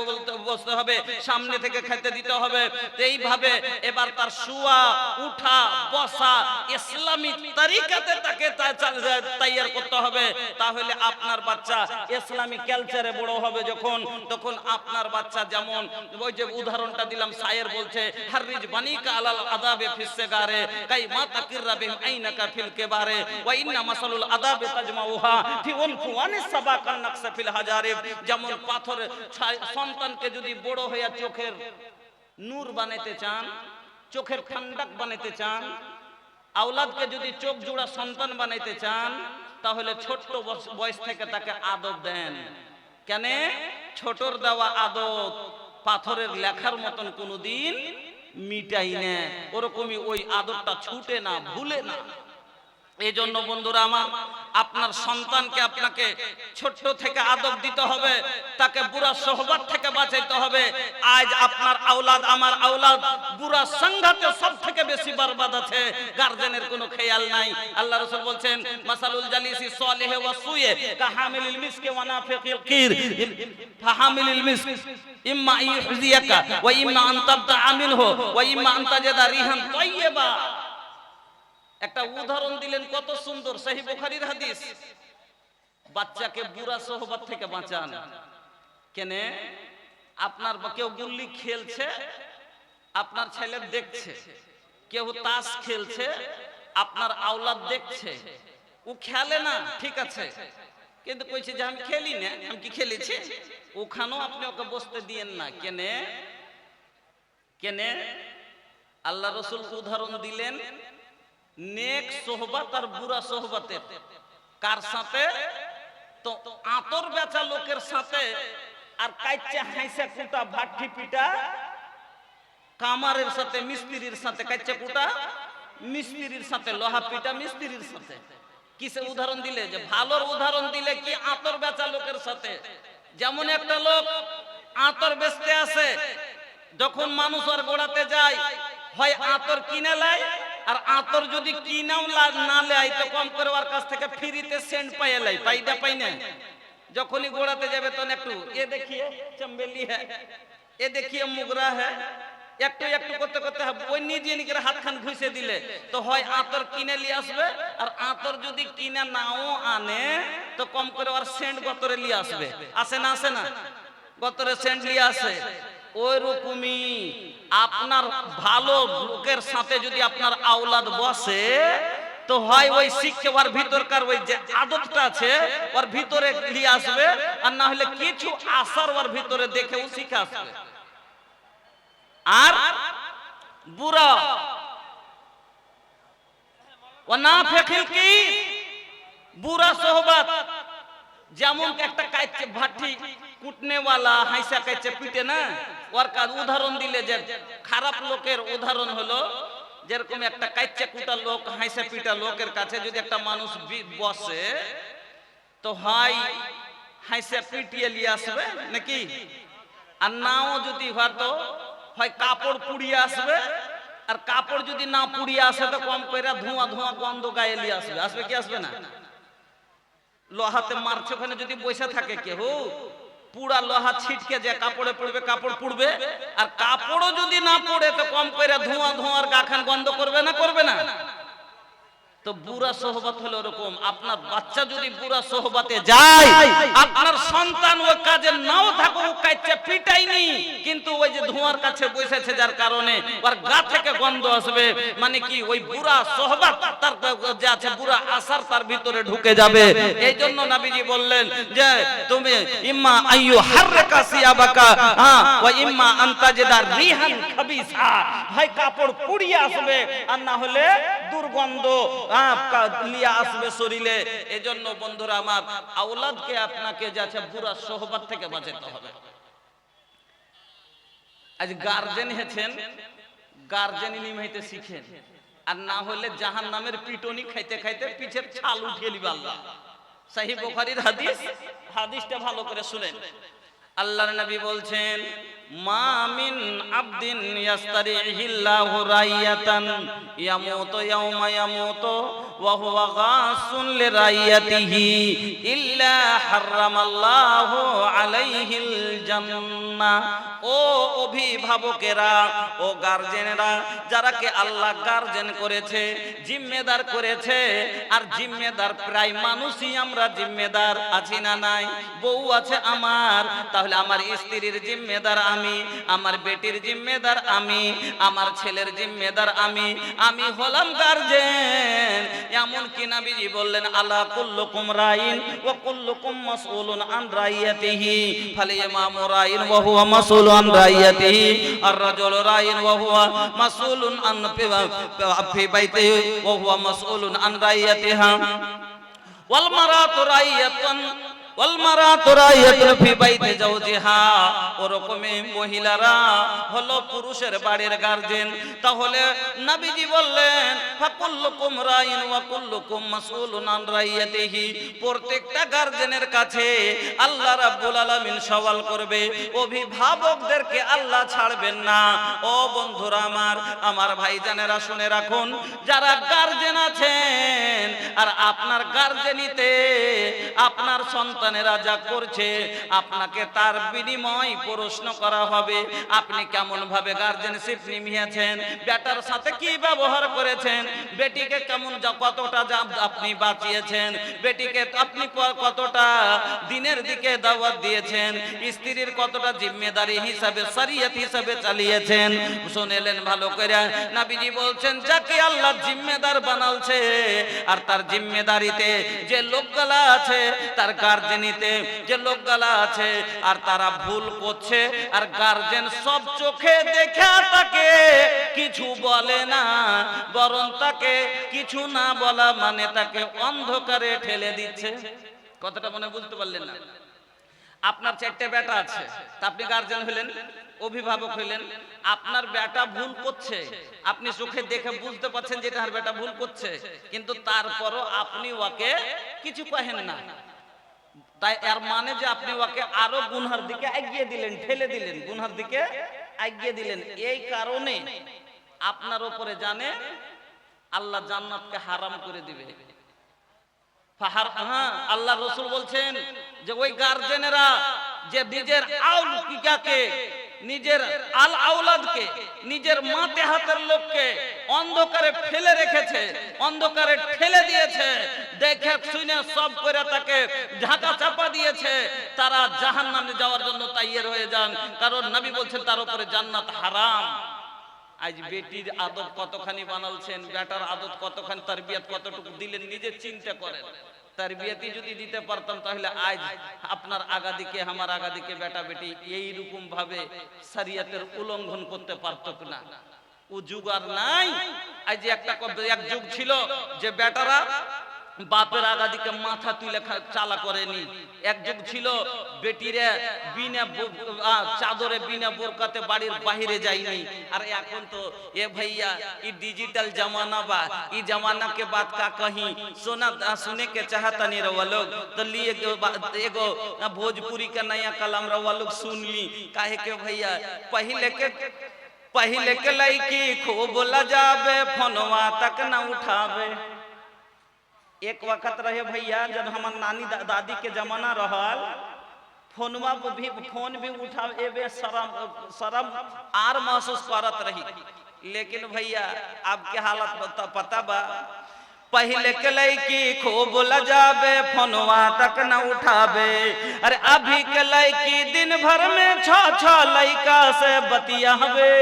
বসতে হবে, সামনে থেকে খেতে দিতে হবে। এইভাবে এবার তার শুয়া, উঠা, বসা ইসলামিক তরিকাতে তাকে তৈয়ার করতে হবে। তাহলে আপনার বাচ্চা ইসলামিক কালচারে বড় হবে যখন, তখন আপনার বাচ্চা যেমন ওই যে উদাহরণটা দিলাম, শায়ের বলছে হাররিজ বানিকা আলাল আদাবে ফিস সিগারে কাই মা তাকিররা বিহিম আইনাকা ফিল কিবারে ওয়া ইন্না মাসালুল আদাবে তাজমাউহা ফি উনফুয়ানিস সাবাকান নাকস ফিল হাজারে। যেমন পাথরে সন্তানকে যদি বড় হইয়া চোখের নূর বানাইতে চান, চোখের ঠান্ডাক বানাইতে চান, আওলাদকে যদি চোখ জোড়া সন্তান বানাইতে চান, তাহলে ছোট্ট বয়স থেকে তাকে আদব দেন। কেন? ছোটর দেওয়া আদব পাথরের লেখার মতন কোনোদিন মিটাই না, ওরকমই ওই আদবটা ছুটে না, ভুলে না। এই জন্য বন্ধুরা আমার, আপনার সন্তানকে আপনাকে ছোট্ট থেকে আদব দিতে হবে, তাকে বুড়া সোহবত থেকে বাঁচাইতে হবে। আজ আপনার আওলাদ, আমার আওলাদ বুড়া সংঘাতে সব থেকে বেশি বরবাদ আছে, গার্জেনের কোনো খেয়াল নাই। আল্লাহ রাসূল বলছেন মাসালুল জালিসি সালিহ ওয়া সুয়ে কাহামিলিল মিসকি ওয়া নাফিকিল কির ফাহামিলিল মিসক ইম্মা ইউহজিয়াকা ওয়া ইম্মা আন তাবতা আমিনহু ওয়া ইম্মা আন তাজিদা রিহান তাইয়্যিবা। একটা উদাহরণ দিলেন কত সুন্দর, সহিহ বুখারীর হাদিস। বাচ্চাকে বুড়া সোহবত থেকে বাঁচান। কেন? আপনার কেউ গুল্লি খেলছে, আপনার ছেলে দেখছে, কেউ তাস খেলছে, আপনার আওলাদ দেখছে। ও খেলে না, ঠিক আছে, কিন্তু কইছে যে আমি খেলি না, আমি কি খেলেছি? ওখানেও আপনি ওকে বসতে দিয়েন না। কেন? কেন? আল্লাহ রাসূল উদাহরণ দিলেন নেক সোহবত আর বুরা সোহবতের। কার সাথে? তো আতর বেচা লোকের সাথে আর কাইচা হাইসা কুটা ভাঠি পিটা কামারের সাথে, মিস্ত্রির সাথে, কাইচা কুটা মিস্ত্রির সাথে, লোহা পিটা মিস্ত্রির সাথে। কিসে উদাহরণ দিলে? যে ভালোর উদাহরণ দিলে কি আতর বেচা লোকের সাথে। যেমন একটা লোক আতর বেচতে আসে, যখন মানুষ আর গোড়াতে যায়, হয় আতর কিনে লাই, আর আতর যদি কিনাও না লাই তো কম করে ওর কাছ থেকে ফ্রিতে সেন্ট পাইয়ে লাই, পাইটা পাই না। যখনই গোড়াতে যাবে তখন একটু এ দেখিয়ে চম্বেলি হ্যাঁ, এ দেখিয়ে মুগরা হ্যাঁ, একটু একটু করতে করতে ওই নিজে নিজের হাত খান ঘুষে দিলে তো হয় আতর কিনে নিয়ে আসবে, আর আতর যদি কিনে নাও আনে তো কম করে ওর সেন্ট গতরে নিয়ে আসবে। আসে না? আসে না? গতরে সেন্ট নিয়ে আসে। ওই রকমই আপনার ভালো লোকের সাথে যদি আপনার আওলাদ বসে তো হয় ওই শিক্ষা ওর ভিতরকার ওই যে আদতটা আছে ওর ভিতরে নিয়ে আসবে, আর না হলে কিছু আসার ওর ভিতরে দেখে ও শিখে আসবে। আর বুড়া ও না ফেকিল কি বুড়া সোহবত, যেমন একটা কাইচে ভাটি কুটনেওয়ালা হাইসা কাইচে পিটে না, ওর কাজ উদাহরণ দিলে যে খারাপ লোকের উদাহরণ হলো যেরকম একটা কাইচে কুটা লোক, হাইসা পিটা লোকের কাছে যদি একটা মানুষ বসে তো হয় হাইসা পিটিয়ে নিয়ে আসবে নাকি, আর নাও যদি হয়তো হয় কাপড় পুড়িয়ে আসবে, আর কাপড় যদি না পুড়িয়ে আসে তো কম করে ধোঁয়া ধোঁয়া গন্ধ গায়ে নিয়ে আসবে। আসবে কি আসবে না? লোহাতে মারছে, ওখানে যদি বসে থাকে কেউ, পুরা লোহা ছিটকে যে কাপড়ে পড়বে, কাপড় পুড়বে, আর কাপড়ও যদি না পড়ে তো কম করে ধোঁয়া ধোঁয়ার গাখান গন্ধ করবে না? করবে না? তো বুড়া সোহবত হলো এরকম। আপনার বাচ্চা যদি বুড়া সোহবতে যায়, আপনার সন্তান ওই কাজে নাও থাকুক, ও কাইচা পিটাইনি, কিন্তু ওই যে ধোঁয়ার কাছে বসেছে যার কারণে ওর গা থেকে গন্ধ আসবে, মানে কি ওই বুড়া সোহবত তার যে আছে বুড়া আসার তার ভিতরে ঢুকে যাবে। এই জন্য নবীজি বললেন যে তুমি ইম্মা আইয়ু হাররাকা সিয়াবাকা ওয়া ইম্মা আনতাজিদা রিহান খাবিসা, হয় কাপড় পুড়িয়ে আসবে আর না হলে দুর্গন্ধ লিয়া আসবে শরীরে। এজন্য বন্ধুরা আমার, আওলাদকে আপনাকে যাচ্ছে বুড়া সোহবত থেকে বাঁচাতে হবে। আজ গার্জেন হয়েছেন, গার্জেন নিমাইতে শিখেন, আর না হলে জাহান্নামের পিটনি খাইতে খাইতে পিছের ছাল উঠিয়ে নিবে আল্লাহ। সহিহ বুখারীর হাদিস, হাদিসটা ভালো করে শুনেন। আল্লাহর নবী বলছেন মা মিন আবদিন ইয়াস্তারিহিল্লাহু রাইয়াতান ইয়ামুতু ইয়াওমা ইয়ামুতু ওয়া হুয়া গাসুন লিরাইয়াতিহি ইল্লা হারামাল্লাহু আলাইহিল জান্নাহ। ও অভিভাবকেরা, ও গার্জেনেরা, যারাকে আল্লাহ গার্জেন করেছে, জিম্মেদার করেছে, আর জিম্মেদার প্রায় মানুষই আমরা জিম্মেদার আছি না নাই? বউ আছে আমার, তাহলে আমার স্ত্রীর জিম্মেদার আমি, আমার বেটির জিম্মেদার আমি, আমার ছেলের জিম্মেদার আমি হলাম গার্জেন। এমন কি নবীজি বললেন, আলা কুল্লুকুম রাইন ওয়া কুল্লুকুম মাসউলুন আন রাইয়াতিহি ফাল ইমামু রাইন ওয়া হুয়া মাসউলুন আন রাইয়াতিহি আর রাজুলু রাইন ওয়া হুয়া মাসউলুন আন ফি বাইতিহি ওয়া হুয়া মাসউলুন আন রাইয়াতিহা ওয়াল মারাতু রাইয়াতুন ফি বাইতি জাওজিহা। ওরকমই মহিলারা হলো পুরুষের বাড়ির গার্জেন। তাহলে নবীজি বললেন ফাকুল্লুকুম রাইন ওয়া কুল্লুকুম মাসউলুন আন রাইয়াতিহি। প্রত্যেকটা গার্জেনের কাছে আল্লাহ রাব্বুল আলামিন সওয়াল করবে। অভিভাবকদেরকে আল্লাহ ছাড়বেন না। ও বন্ধুরা আমার ভাইজানেরা শুনে রাখুন, যারা গার্জেন আছেন আর আপনার গার্জেনিতে আপনার সন্তানেরা যা করছে, আপনাকে তার বিনিময় প্রশ্ন করা হবে। আপনি কেমন ভাবে গার্জেনশিপ নিমিয়েছেন, বেটার সাথে কি ব্যবহার করেছেন, বেটিকে কেমন কতটা আপনি বাঁচিয়েছেন, বেটিকে আপনি কতটা দিনের দিকে দাওয়াত দিয়েছেন, স্ত্রীর কতটা জিম্মেদারি হিসাবে শরীয়ত হিসাবে চালিয়েছেন। শুনেলেন ভালো করে, নবীজি বলছেন যাকে আল্লাহ জিম্মেদার বানালছে আর তার জিম্মেদারিতে যে লোকগুলা আছে, তার গার্জেনিতে যে লোকগুলা আছে আর তারা ভুল করছে, আর গার্জেন সব চোখে দেখে তাকে কিছু বলে না, বরং তাকে কিছু না বলা মানে তাকে অন্ধকারে ঠেলে দিচ্ছে। কথাটা মনে বুঝতে পারলেন না? আপনার 4টে বেটা আছে, তা আপনি গার্জেন হলেন, অভিভাবক হইলেন, আপনার বেটা ভুল করছে, আপনি চোখে দেখে বুঝতে পারছেন যে তার বেটা ভুল করছে, কিন্তু তারপরও আপনি ওকে কিছু কহেন না। তাই এর মানে যে আপনি ওকে আরো গুনহার দিকে এগিয়ে দিলেন, ঠেলে দিলেন, গুনহার দিকে এগিয়ে দিলেন। এই কারণে আপনার উপরে জানে আল্লাহ জান্নাতকে হারাম করে দিবে। আল্লাহ রাসূল বলছেন যে ওই গার্জেনেরা যে নিজের আউলাদকে, নিজের আউলাদকে, নিজের মাতে হাতের লোককে অন্ধকারে ফেলে রেখেছে, অন্ধকারে ঠেলে দিয়েছে, দেখে শুনে সব করে তাকে ঢাকা চাপা দিয়েছে, তারা জাহান্নামে যাওয়ার জন্য তৈয়ার হয়ে যান। কারণ নবী বলছেন তার উপরে জান্নাত হারাম। আজ বেটির আদব কতখানি বানালছেন, বেটার আদব কতখানি, তারবিয়াত কতটুকু দিলেন, নিজে চিন্তা করেন। তারবিয়াতই যদি দিতে পারতাম তাহলে আজ আপনার আগাদিকে আমার আগাদিকে বেটা বেটি এইরকম ভাবে শরীয়তের উল্লঙ্ঘন করতে পারতো না। ও যুগ আর নাই। আজ এক যুগ ছিল যে বেটারা বাপের আগাদিকে মাথা তুলে চালা করেনি। এক যুগ ছিল বেটিরা বিনা চাদরে বিনা বোরকাতে বাড়ির বাহিরে যায়নি। আর এখন তো এ भैया ये डिजिटल जमाना बा, ये जमाना के बात का कहीं सुने के चाहता नहीं रवा लोग, तो लिए एगो भोजपुरी का नया कलम रवा लोग सुन ली। काहे के भैया पहले के लड़की खूब बोला जावे, फोनवा तक न उठावे। एक वक्त रहे भैया जब हमार नानी दादी के जमाना रहल, फोनवा फोन भी उठावे शर्म आर महसूस करत रही। लेकिन भैया अब के हालत पता बा, पहले के लड़की खूब लजावे, फोनवा तक न उठावे। अरे अभी के लड़की दिन भर में 6 लड़का से बतियावे।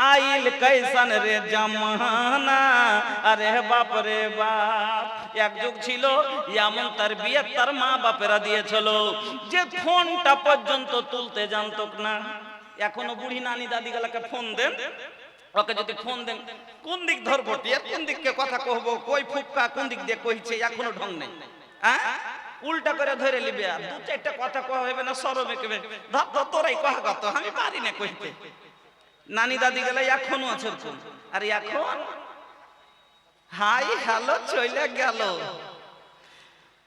आइल कैसन रे जमाना, अरे बाप रे बाप। एक যুগ ছিল এমন তারবিয়ত তার মা বাপেরা দিয়েছিল যে ফোনটা পর্যন্ত তুলতে জানতো না। এখনো বুড়ি নানি দাদি গুলাকে ফোন দেন, ওকে যদি ফোন দেন কোন দিক ধরবো, কোন দিককে কথা কহবো, কই ফুক্কা কোন দিক দিয়ে কইছে, এখনো ঢং নেই। হ্যাঁ, উল্টা করে ধরে লিবে, আর 2-4টা কথা কওয়া হবে না, সরবে কেবে ধর তোরাই কহা কত, আমি পারি না কইতে। নানি দাদি গেলে এখনো আছে। আর এখন হাই হ্যালো চলে গেল।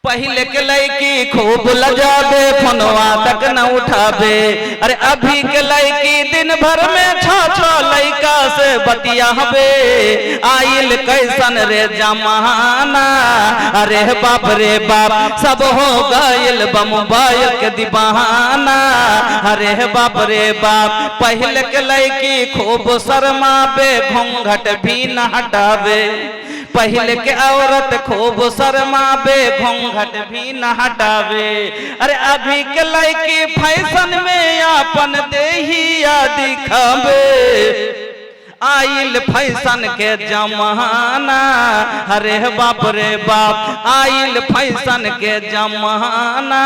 पहले के लड़की खूब लजाबे फोनवा तक न उठाबे। अरे अभी के लड़की दिन भर में छो लड़का से बतियाबे। आइल कैसन रे जमाना, अरे बाप रे बाप सब हो गइल मोबाइल के दीवाना। अरे बाप रे बाप पहले के लड़की खूब शर्माबे घूंघट भी न हटाबे। पहले के औरत खूब शर्माबे घूंघट भी न हटावे। अरे अभी के लड़की फैशन में अपन देहिया दिखावे। आइल फैशन के जमाना, अरे बाप रे बाप आइल फैशन के जमाना।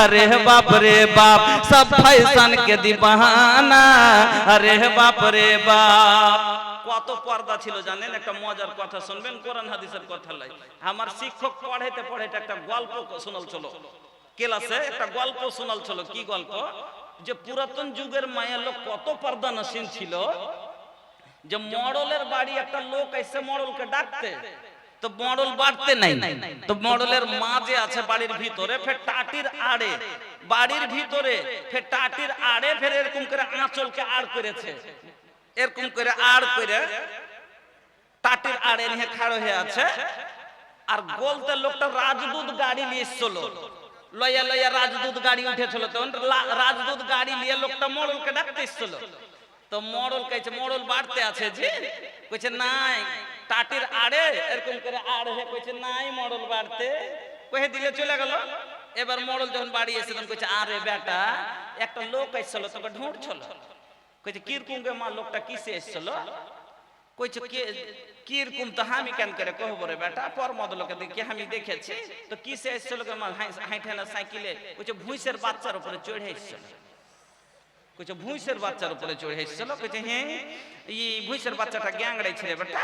अरे बाप रे बाप सब फैशन के दीवाना। अरे बाप रे बाप কত পর্দা ছিল জানেন? একটা মজার কথা শুনবেন, কোরআন হাদিসের কথা লাই। আমার শিক্ষক পড়াইতে পড়াইতে একটা গল্প শোনাল ছিল ক্লাসে, একটা গল্প শোনাল ছিল। কি গল্প? যে পুরাতন যুগের মায়া লোক কত পর্দা নসীন ছিল, যে মডলের বাড়ি একটা লোক এসে মডলকে ডাকতে, তো মডল বাড়তে নাই, তো মডলের মা যে আছে বাড়ির ভিতরে, ফের টাটির আড়ে বাড়ির ভিতরে, ফের টাটির আড়ে ফের এরকম করে আঁচলকে আড় করেছে, এরকম করে আড় করে টাটির আড়ে নিয়ে খাড়ো হয়ে আছে। আর বলতে লোকটা রাজদূত গাড়ি নিয়ে এসেছিল, লইয়া লইয়া রাজদূত গাড়ি উঠেছিল। তখন রাজদূত গাড়ি নিয়ে লোকটা মডলকে ডাকতে এসেছিল। তো মডল কইছে মডল বাড়তে আছে জি, কইছে নাই টাটির আড়ে এরকম করে আড় হয়ে, কইছে নাই মডল বাড়তে, কহে দিলে চলে গেল। এবার মডল যখন বাড়ি এসে তখন কইছে আরে বেটা একটা লোক এসেছিল তোকে ঢুঁড়ছিল। কইছে কিরকম গে মা লোকটা কিসে এসেছিল? কইছে কিরকম তো আমি কেন করে কহব রে বেটা, পর মদলকে দেখি আমি দেখেছি। তো কিসে এসেছিল গে মা? হাইঠে না সাইকেলে। কইছে ভুঁইসের বাচ্চার উপরে চড়ে এসেছিল। কইছে ভুঁইসের বাচ্চার উপরে চড়ে এসেছিল। কইছে হ্যাঁ এই ভুঁইসের বাচ্চাটা গ্যাংড়াই ছিল বেটা,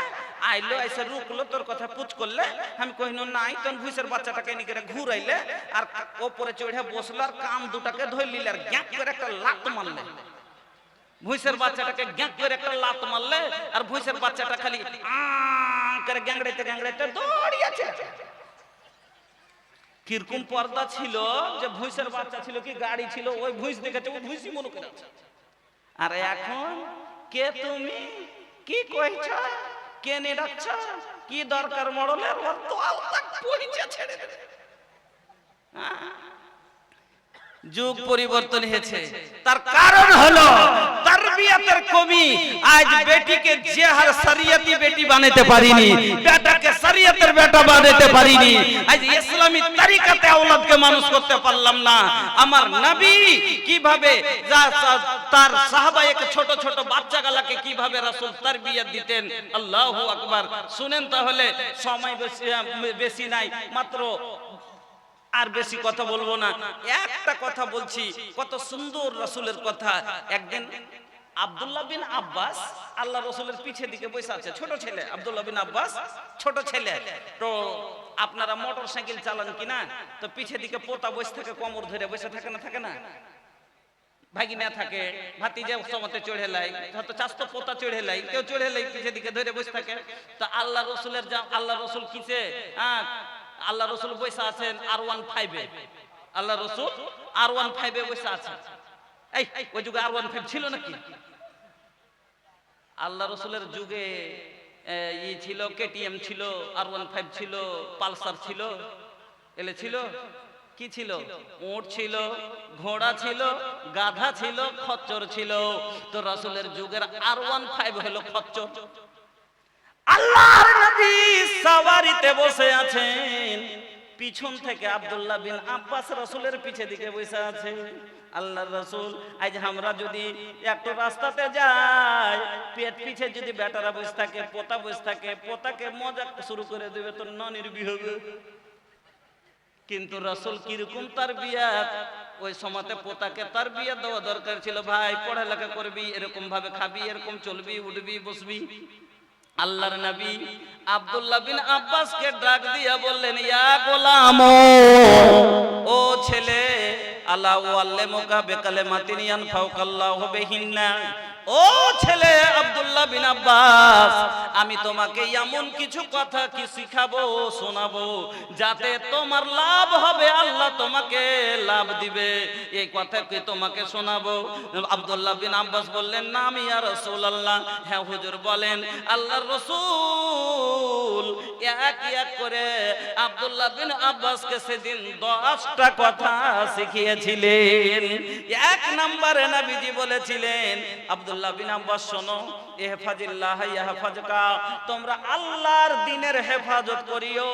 আইলো এসে রুকলো, তোর কথা পুছ করলে। আমি কহিনো নাই। তখন ভুঁইসের বাচ্চাটাকে এনে করে ঘুরাইলে আর ওপরে চড়ে বসলো, আর কান দুটাকে ধরে নিলে আর গ্যাঁ করে একটা লাত মারলে। ভুঁইসের বাচ্চাটাকে গ্যাঁ করে একটা লাত মারলে, আর ভুঁইসের বাচ্চাটা খালি করে গ্যাংড়াইতে গ্যাংড়াইতে দৌড়িয়েছে। কিরকম পর্দা ছিল, যে ভুঁইসের বাচ্চা ছিল কি গাড়ি ছিল, ওই ভুঁইস দেখেছে, ওই ভুঁইসই মনে করে আছে। আর এখন কে তুমি, কি কইছ, কে নে ডাকছ, কি দরকার মডলের, ওর তো আলতা পরিচয় ছেড়ে দে। যুগ পরিবর্তন হয়েছে, তার কারণ হলো তারবিয়াতের কমি। আজ বেটিকে যে হার শরিয়তি বেটি বানাতে পারিনি, বেটাকে শরিয়তের বেটা বানাতে পারিনি। আজ ইসলামী তরিকাতে আওলাদকে মানুষ করতে পারলাম না। আমার নবী কিভাবে তার সাহাবায়ে ছোট ছোট বাচ্চাগুলোকে কিভাবে রাসূল তারবিয়াত দিতেন। আল্লাহু আকবার। শুনেন তাহলে, সময় বেশি নাই, মাত্র আর বেশি কথা বলবো না, একটা কথা বলছি। কত সুন্দর রাসূলের কথা। একদিন আব্দুল্লাহ বিন আব্বাস আল্লাহ রাসূলের পিছে দিকে বসে আছে, ছোট ছেলে আব্দুল্লাহ বিন আব্বাস, ছোট ছেলে। তো আপনারা মোটরসাইকেল চালান কিনা, তো পিছে দিকে পোতা বসে থাকে, কোমর ধরে বসে থাকে না, থাকে না ভাগিনা থাকে, ভাতিজা সমতে চড়ে লাই, হয়তো চাস্তো পোতা চড়ে লাই, কেউ চড়ে লাই, পিছে দিকে ধরে বসে থাকে। তো আল্লাহ রাসূলের আল্লাহ রাসূল কিসে আল্লাহ রসুল বসে আছেন R15-এ, আল্লাহ রসুল R15-এ বসে আছেন। এই ওই যুগে R15 ছিল নাকি? আল্লাহ রসুলের যুগে ই ছিল, KTM ছিল, R15 ছিল, পালসার ছিল, এলে ছিল কি ছিল? উট ছিল, ঘোড়া ছিল, গাধা ছিল, খচ্চর ছিল। তো রাসূলের যুগের R15 হলো খচ্চর। আল্লাহর নবী সওয়ারিতে বসে আছেন, পিছন থেকে আব্দুল্লাহ বিন আব্বাস রাসূলের পিছে দিকে বসে আছে। আল্লাহর রাসূল, আজ আমরা যদি একটু রাস্তাতে যাই, পেট পিছে যদি বেটারা বসে থাকে, পোতা বসে থাকে, পোতাকে মজাক শুরু করে দেবে, তো ননির্বি হবে। কিন্তু রাসূল কিরকম তারবিয়াত, ওই সময়তে পোতাকে তারবিয়াত দেওয়া দরকার ছিল। ভাই পড়ালেখা করবি, এরকম ভাবে খাবি, এরকম চলবি, উঠবি, বসবি। আল্লাহর নবী আব্দুল্লাহ বিন আব্বাসকে ডাক দিয়া বললেন, ইয়া গোলাম, ও ছেলে, আলা ওয়াল্লিমুকা বিকালিমাতিন ইয়ানফাউকাল্লাহু বিহিন্না, ও ও ছেলে আব্দুল্লাহ বিন আব্বাস, আমি তোমাকে এমন কিছু কথা কি শিখাবো শোনাবো যাতে তোমার লাভ হবে, আল্লাহ তোমাকে লাভ দিবে, এই কথা কি তোমাকে শোনাবো? আব্দুল্লাহ বিন আব্বাস বললেন, নাম ইয়া রাসূলুল্লাহ। হ্যাঁ হুজুর বলেন। আল্লাহর রাসূল এক এক করে আব্দুল্লাহ বিন আব্বাসকে সেদিন 10টা কথা শিখিয়েছিলেন। এক নম্বরে নবীজি বলেছিলেন, আব্দুল্লাহ বিন আব্বাস শোনো, ইহফাজিল্লাহ ইয়াহফাজকা, তোমরা আল্লাহর দ্বীনের হেফাজত করিও,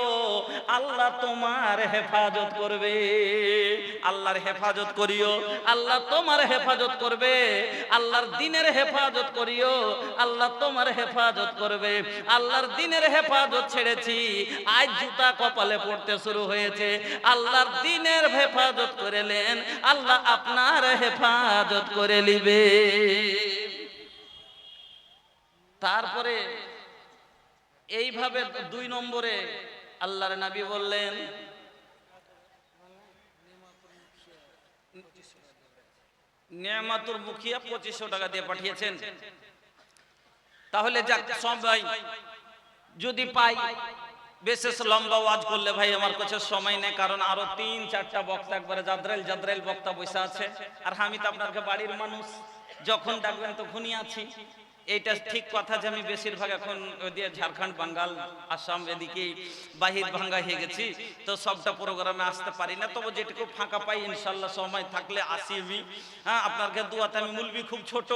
আল্লাহ তোমার হেফাজত করবে। আল্লাহর হেফাজত করিও, আল্লাহ তোমার হেফাজত করবে। আল্লাহর দ্বীনের হেফাজত করিও, আল্লাহ তোমার হেফাজত করবে। আল্লাহর দ্বীনের হেফাজত ছেড়েছি, আজ জুতা কপালে পড়তে শুরু হয়েছে। আল্লাহর দ্বীনের হেফাজত করেলেন, আল্লাহ আপনার হেফাজত করে নিবে। তারপরে এইভাবে 2 নম্বরে আল্লাহর নবী বললেন, নিয়ামাতুল মুখিয়া 2500 টাকা দিয়ে পাঠিয়েছেন। তাহলে যাক, সবাই যদি পাই, বিশেষ লম্বা ওয়াজ করলে ভাই আমার কাছে সময় নেই, কারণ আরো 3-4টা বক্তা একবারে জাদ্রাইল বক্তা বসে আছে, আর আমি তো আপনাকে বাড়ির মানুষ, যখন ডাকবেন তখনই আছি। এইটা ঠিক কথা যে আমি বেশিরভাগ এখন ওদিকে ঝাড়খণ্ড, বাঙ্গাল, আসাম এদিকে বাহির ভাঙ্গা হয়ে গেছি, তো সবটা প্রোগ্রামে আসতে পারি না। তবে যেটুকু ফাঁকা পাই ইনশাল্লাহ সময় থাকলে আসি আমি। হ্যাঁ, আপনাকে দুয়াতে আমি মুলবি খুব ছোট,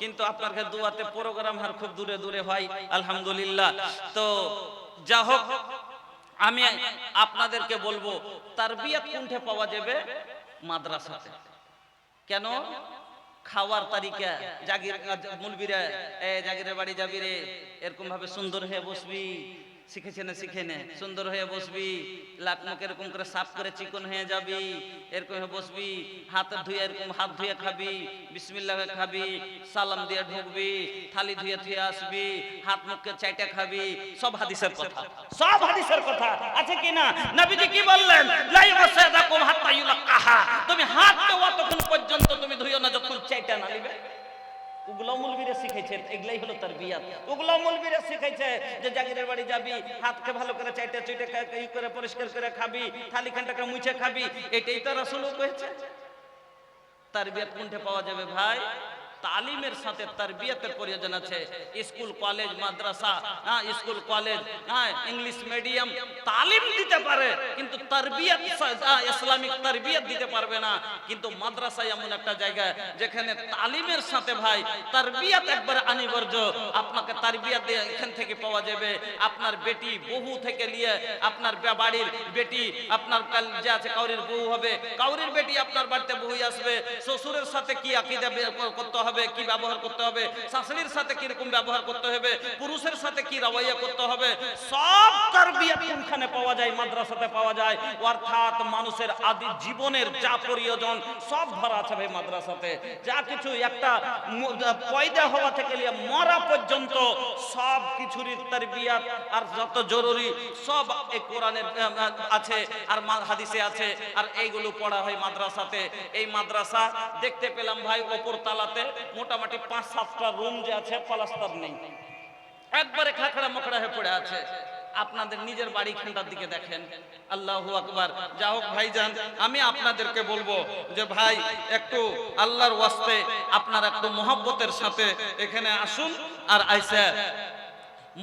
কিন্তু আপনাকে দুয়াতে প্রোগ্রাম আর খুব দূরে দূরে হয় আলহামদুলিল্লাহ। তো যা হোক, আমি আপনাদেরকে বলবো, তারবিয়াত কোনটা পাওয়া যাবে? মাদ্রাসাতে। কেন? খাওয়ার তারিকা, জাগির মুলবিরা জাগিরের বাড়ি যাবি রে, এরকম ভাবে সুন্দর হয়ে বসবি, শিখেছে না শিখে নে, সুন্দর হয়ে বসবি, লাক মুখ এরকম করে সাফ করে চিকন হয়ে যাবি, এরকম হয়ে বসবি, হাত ধুয়ে এরকম হাত ধুয়ে খাবি, বিসমিল্লাহ খাবি, সালাম দিয়ে ঢুকবি, থালি ধুয়ে ধুয়ে আসবি, হাত মুখকে চাইটা খাবি। সব হাদিসের কথা, সব হাদিসের কথা আছে কি না? নবীজি কি বললেন? লা ইয়াসাদাকুম হাত্তা ইউলাক্কাহা, তুমি হাতকে অতক্ষণ পর্যন্ত তুমি ধুইও না যতক্ষণ চাইটা না নিবে। ওগুলো মুলবিরা শিখাইছে, এগুলাই হলো তারবিয়াত। ওগুলো মুলবিরা শিখাইছে যে জাগিরের বাড়ি যাবি, হাতকে ভালো করে চাইটা চুইটা ই করে পরিষ্কার করে খাবি, থালি খানটাকে মুছে খাবি, এটাই তো রাসূল কইছে। তারবিয়াত কোনটা পাওয়া যাবে ভাই? তালিমের সাথে তারবিয়াতের প্রয়োজন আছে। স্কুল কলেজ মাদ্রাসা, স্কুল কলেজ ইংলিশ মিডিয়াম তালিম দিতে পারে, কিন্তু তারবিয়াত ইসলামিক তারবিয়াত দিতে পারবে না। কিন্তু মাদ্রাসা এমন একটা জায়গা যেখানে তালিমের সাথে ভাই তারবিয়াত একবারে অনিবার্য। আপনাকে তারবিয়াত এখান থেকে পাওয়া যাবে। আপনার বেটি বহু থেকে নিয়ে আপনার বাড়ির বেটি, আপনার যে আছে কাউরির বউ হবে, কাউরির বেটি আপনার বাড়িতে বউ আসবে, শ্বশুরের সাথে কি আকীদা করতে হবে, কি ব্যবহার করতে হবে, শাশুড়ির সাথে কি রকম ব্যবহার করতে হবে, পুরুষের সাথে কি রওয়াইয়া করতে হবে, সব তারবিয়াত কোনখানে পাওয়া যায়? মাদ্রাসাতে পাওয়া যায়। অর্থাৎ মানুষের আদি জীবনের যা প্রয়োজন সব ভরা আছে ভাই মাদ্রাসাতে। যা কিছু একটা পয়দা হওয়া থেকে নিয়ে মরা পর্যন্ত সব কিছুরই তারবিয়াত আর যত জরুরি সব এই কোরআনের আছে আর হাদিসে আছে, আর এইগুলো পড়া হয় মাদ্রাসাতে। এই মাদ্রাসা দেখতে পেলাম ভাই ওপর তালাতে মোটামুটি 5-7টা রুম যে আছে প্লাস্টার নেই, একবারে খাখড়া মখড়া হয়ে পড়ে আছে। আপনাদের নিজের বাড়ি খানটার দিকে দেখেন। আল্লাহু আকবার। যা হোক ভাইজান, আমি আপনাদেরকে বলবো যে ভাই একটু আল্লাহর ওয়াস্তে আপনারা একটু মহব্বতের সাথে এখানে আসুন, আর আইসা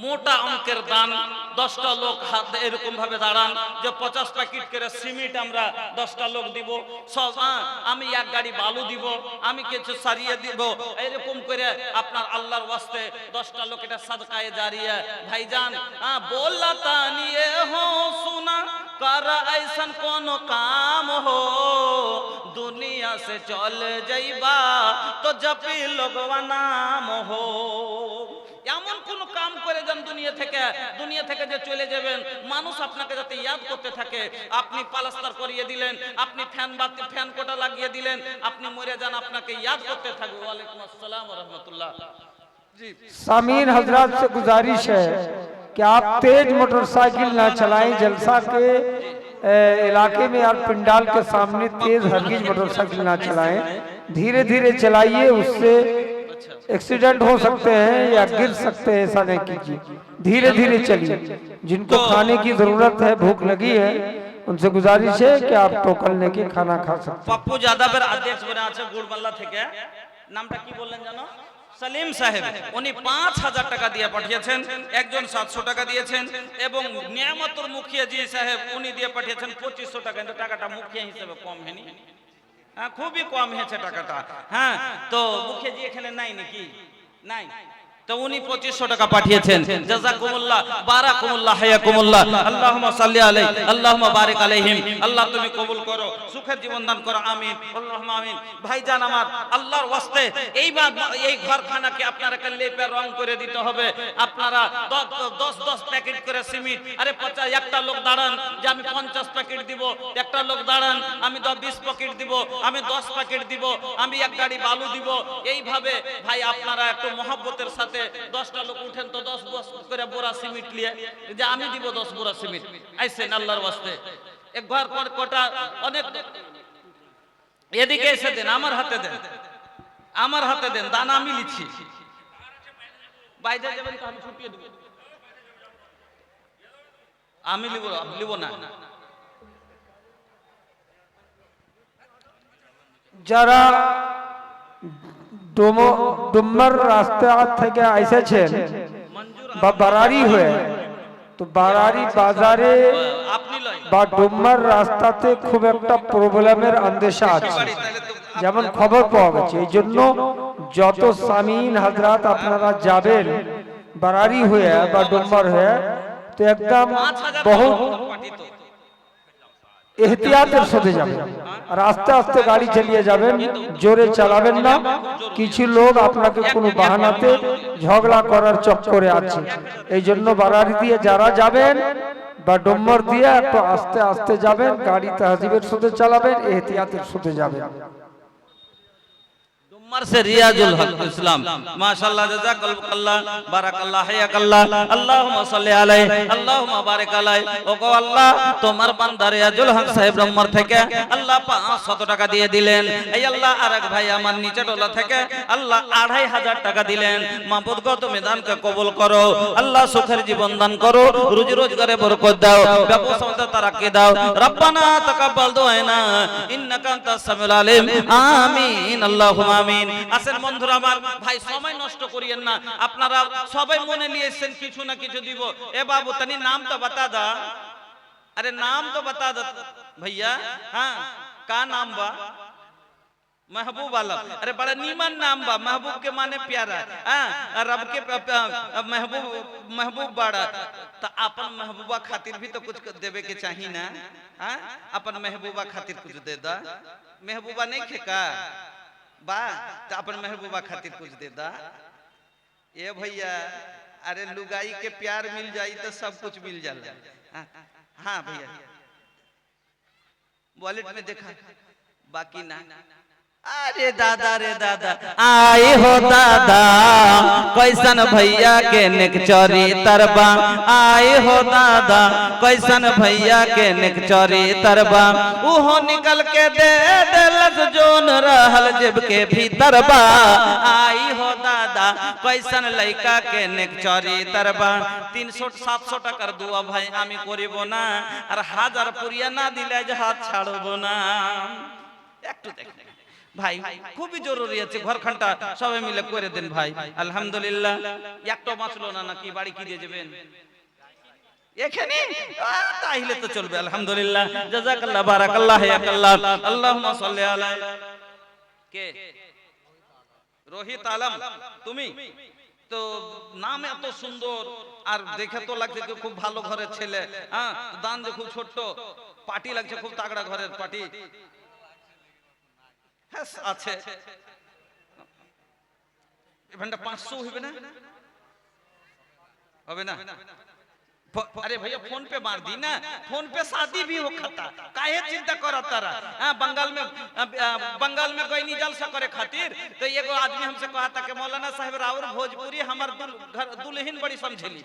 মোটা অঙ্কের দান 10টা লোক হাত এরকম ভাবে দাঁড়ান যে 50 প্যাকেট করে সিমেন্ট আমরা 10টা লোক দিব, সব আমি এক গাড়ি বালু দিব, আমি কিছু সারিয়ে দিব, এরকম করে আপনার আল্লাহর ওয়াস্তে 10টা লোক এটা সাদকায়ে জারিয়া। ভাইজান बोलता নিয়ে हो सुना कर ऐसन कोनो काम हो, दुनिया से चल जाइबा तो जपी लोगवा नाम हो। এমন কোন কাম করে যান দুনিয়া থেকে যে চলে যাবেন, মানুষ আপনাকে যাতে ইয়াদ করতে থাকে। আপনি প্লাস্টার করিয়ে দিলেন, আপনি ফ্যান কোটা লাগিয়ে দিলেন, আপনি মরে যান, আপনাকে ইয়াদ করতে থাকবে। ওয়ালাইকুম আসসালাম ওয়া রাহমাতুল্লাহ। जी सामीन हजरात से गुजारिश है कि आप तेज मोटरसाइकिल ना चलाएं। जलसा के इलाके में और पिंडाल के सामने तेज हरगिज मोटरसाइकिल ना चलाएं, धीरे धीरे चलाइए, उससे एक्सीडेंट हो सकते हैं या गिर सकते हैं, ऐसा नहीं कीजिए, धीरे धीरे चलिए। जिनको खाने की जरूरत है, भूख लगी है, उनसे गुजारिश है कि आप टोकन लेके खाना खा सकते हैं। पप्पू যাদবের अध्यक्ष बने আছে গুড়বাল্লা থেকে, নামটা কি বললেন জানো? সলিম সাহেব। উনি 5000 টাকা দিয়ে পাঠিয়েছেন, একজন 700 টাকা দিয়েছেন এবং নিয়ামতুল মুখিয়া জি সাহেব উনি দিয়ে পাঠিয়েছেন 2500 টাকা। কিন্তু টাকাটা মুখিয়া হিসেবে কম হয়নি, হ্যাঁ খুবই কম হয়েছে টাকাটা। হ্যাঁ তো মুখিয়া জি এখানে নাই নাকি? নাই, তো উনি 2500 টাকা পাঠিয়েছেন। জাযাকুমুল্লাহ বারাকুমুল্লাহ হায়াকুমুল্লাহ, আল্লাহুম্মা সাল্লি আলাইহি আল্লাহুম্মা বারিক আলাইহিম। আল্লাহ তুমি কবুল করো, সুখের জীবন দান করো, আমিন আল্লাহুম্মা আমিন। ভাইজান আমার, আল্লাহর ওয়াস্তে এই ঘরখানাকে আপনারা লেপে রং করে দিতে হবে। আপনারা 10 প্যাকেট করে সিমেন্ট, আরে 50 একটা লোক দাঁড়ান যে আমি 50 প্যাকেট দিব, একটা লোক দাঁড়ান আমি 20 প্যাকেট দিব, আমি 10 প্যাকেট দিব, আমি এক গাড়ি বালু দিব। এইভাবে ভাই আপনারা একটু মহব্বতের সাথে 10টা লোক উঠেন তো 10 করে বোরা সিমেন্ট নিয়ে যে আমি দিব 10 বোরা সিমেন্ট। আইছেন আল্লাহর ওয়াস্তে এক ঘর পর কটা অনেক এদিকে এসে দেন, আমার হাতে দেন, আমার হাতে দেন, দান আমি লিখছি। বাইরে যাবেন তো আমি ছুটিয়ে দেব, আমি লিব না। যারা ডুম্মার রাস্তা থেকে এসেছেন বা বারারি হয়ে, তো বারারি বাজারে বা ডুম্মার রাস্তাতে খুব একটা প্রবলেমের আন্দেশা আছে, যেমন খবর পাওয়া গেছে। এই জন্য যত সামিন হাজরাত আপনারা যাবেন বারারি হয়ে বা ডুম্মার হয়ে, তো একদম বহুত এহতিয়াতের সাথে যাবেন আর আস্তে আস্তে গাড়ি চালিয়ে যাবেন, জোরে চালাবেন না। কিছু লোক আপনাকে কোনো বাহানাতে ঝগড়া করার চক্করে আছে, এই জন্য বারারি দিয়ে যারা যাবেন বা ডুম্মর দিয়ে একটু আস্তে আস্তে যাবেন, গাড়ি তাহজিবের সাথে চালাবেন, এহতিয়াতের সাথে যাবেন। उमर से रियाजुल हक इस्लाम माशाअल्लाह जज़ाकल्लाह बाराकाल्लाह हयाकाल्लाह अल्लाहुम्मा सल्ली अलैहि अल्लाहुम्मा बारिक अलैहि। ওগো আল্লাহ তোমার বান্দা রিয়াজুল হক সাহেব উমর থেকে আল্লাহ 500 টাকা দিয়ে দিলেন। এই আল্লাহ আরেক ভাই আমার নিচে টোলা থেকে আল্লাহ 2500 টাকা দিলেন। মাবুদ গো তুমি দানকে কবুল করো, আল্লাহ সুখের জীবন দান করো, রুজি রোজগারে বরকত দাও, ব্যবসাতে তারাক্কি দাও। রব্বানা তাকাব্বাল দুআনা ইন্নাকা আনতাস সামিউল আলিম, আমিন আল্লাহুম্মা আমিন। আসেন বন্ধুরা আমার, ভাই সময় নষ্ট করিয়েন না, আপনারা সবাই মনে নিয়েছেন কিছু না কিছু দিব। এ বাবু তনি নাম তো বাতা দা, अरे नाम तो बता दो भैया। हाँ का नाम बा? महबूब आलम। अरे बड़ा नीमन नाम बा, महबूब के माने प्यारा। हाँ रब के महबूब महबूब बड़ा, तो अपन महबूबा खातिर भी तो कुछ देवे के चाहिए ना। हाँ अपन महबूबा खातिर कुछ दे दा, महबूबा नहीं खेका बा तो अपन महबूबा खातिर कुछ दे दा। ये भैया अरे लुगाई के प्यार मिल जाई तो सब कुछ मिल जाला। हाँ भैया वॉलेट में देखा बाकी ना। अरे दादा रे दादा आए हो दादा कैसन भैया के नेकचरी तरबा, आए हो दादा कैसन भैया के नेकचरी तरबा। उहो निकल के दे देलस जोन रहल जेब के भीतर बा। आई हो दादा कैसन लइका के नेकचरी तरबा। 300-700 টাকার দোয়া ভাই আমি করিব না, আর 1000 পুরিয়া না দিলে যে হাত ছাড়ব না। একটু দেখেন ভাই খুবই জরুরি আছে, ঘরখানটা সবাই মিলে করে দেন ভাই। আলহামদুলিল্লাহ একটা বাঁচলো না নাকি বাড়ি কি দিয়ে যাবেন এখানে? তাইলে তো চলবে। আলহামদুলিল্লাহ জাযাকাল্লাহ বারাকাল্লাহ হায়াকাল্লাহ আল্লাহুম্মা সাল্লি আলা কে রোহিত আলম। তুমি তো নাম এত সুন্দর আর দেখে তো লাগছে যে খুব ভালো ঘরের ছেলে। হ্যাঁ দান যে খুব ছোট্ট, পার্টি লাগছে খুব তাগড়া ঘরের পার্টি আছে। এখানটা 500 হবে না? হবে না? अरे भैया फोन पे मार दी ना, फोन पे शादी भी हो खाता, काहे चिंता करो तारा। बंगाल में कोई नहीं जलसा करे खातिर। तो एगो आदमी हमसे कहा था कि मौलाना साहब राउर भोजपुरी हमार दुल्हन बड़ी समझली।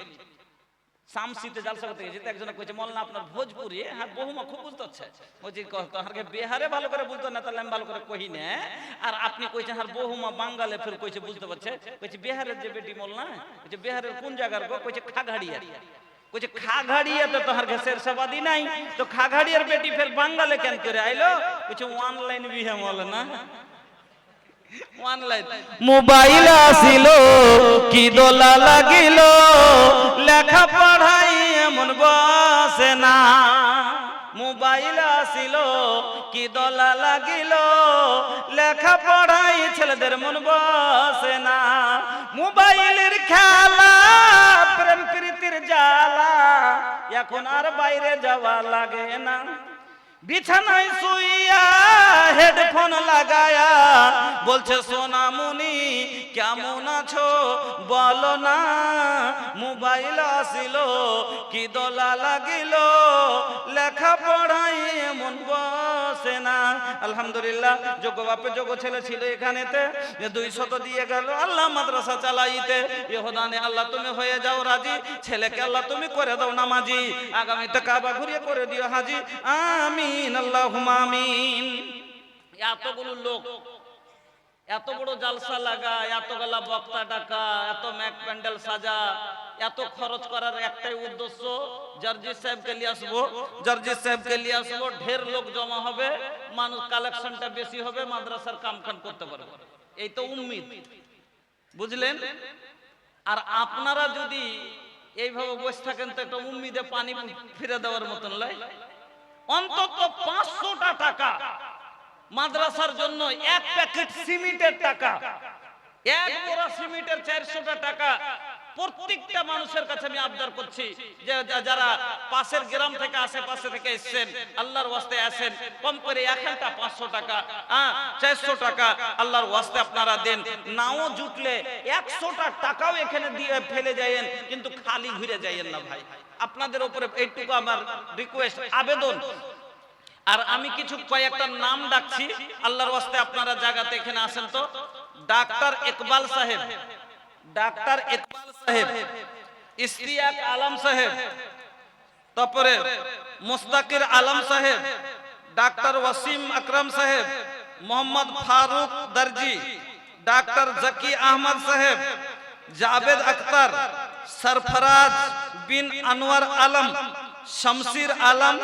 শামসিতে জালসা করতে গেছি, একজনে কইছে মোল্লা আপনার ভোজপুরি, হ্যাঁ বহুমা খুব বুঝতে হচ্ছে, বলছি তাহারকে বিহারে ভালো করে বুঝতো না, তাহলে আমি ভালো করে কহি না, আর আপনি কইছেন আর বহুমা বাঙ্গালে ফের কইছে বুঝতে পারছে, কইছে বিহারের যে বেটি মোল্লা, কইছে বিহারের কোন জায়গার গো, কইছে খাগড়িয়া, কইছে খাগড়িয়াতে তো হার ঘেসের সবাদি নাই, তো খাগড়িয়ার বেটি ফের বাঙ্গালে কেন করে আইলো, কইছে অনলাইন বিহে মোল্লা না মোবাইল আসিল কি দোলা লাগিল, লেখা পড়াই এমন বসে না, মোবাইল আসিল কি দোলা লাগিল, লেখা পড়াই ছেলেদের মন বসে না, মোবাইলের খেলা প্রেম প্রীতির জ্বালা, এখন আর বাইরে যাওয়া লাগে না, বিছানায় শুইয়া হেডফোন লাগায়া বলছে সোনামুনি কেমন আছো বলো না, মোবাইল আসিল কি দোলা লাগিল, লেখা পড়াই এমন বসে না। আলহামদুলিল্লাহ, যোগ্য বাপে যোগ্য ছেলে ছিল এখানেতে, 200 দিয়ে গেল আল্লাহ মাদ্রাসা চালাইতে, ইহদানে আল্লাহ তুমি হয়ে যাও রাজি, ছেলেকে আল্লাহ তুমি করে দাও নামাজি, আগামীতে কাবা ঘুরিয়ে করে দিও হাজি, আমিন আল্লাহুম্মা আমিন। এতগুলো লোক এত বড় জালসা লাগা, এতগুলা বক্তা ডাকা, এত ম্যাক প্যান্ডেল সাজা, এত খরচ করার একটাই উদ্দেশ্য, জার্জিস সাহেবকে নিয়ে আসবো, জার্জিস সাহেবকে নিয়ে আসবো, ঢের লোক জমা হবে, মানুষ কালেকশনটা বেশি হবে, মাদ্রাসার কামখান করতে পারবে, এই তো উম্মিদ, বুঝলেন? আর আপনারা যদি এইভাবে বসে থাকেন তো একটা উম্মিদে পানি ফিরে দেওয়ার মতন লাই, অন্তত 500টা টাকা মাদ্রাসার জন্য, এক প্যাকেট সিমেন্টের টাকা, এক বোরা সিমেন্টের 400টা টাকা, প্রত্যেকটা মানুষের কাছে আমি আবদার করছি যে যারা পাশের গ্রাম থেকে আশেপাশে থেকে এসেছেন, আল্লাহর ওয়াস্তে আসেন, কম করে এখানটা 500 টাকা, 400 টাকা আল্লাহর ওয়াস্তে আপনারা দেন, নাও জুটলে 100টা টাকাও এখানে দিয়ে ফেলে যায়েন, কিন্তু খালি ঘুরে যায়েন না ভাই, আপনাদের উপরে এইটুকু আমার রিকোয়েস্ট, আবেদন। আর আমি কিছু কয়েকটা নাম ডাকছি, আল্লাহর ওয়াস্তে আপনারা জায়গাতে এখানে আসেন তো। ডাক্তার ইকবাল সাহেব, ডাক্তার ইকবাল সাহেব, ইশতিয়াক আলম সাহেব, তারপরে মুস্তাকির আলম সাহেব, ডাক্তার ওয়াসিম আকরাম সাহেব, মোহাম্মদ ফারুক দর্জি, ডাক্তার জাকি আহমদ সাহেব, জাবেদ আখতার, সরফরাজ বিন আনোয়ার আলম, শামসির আলম,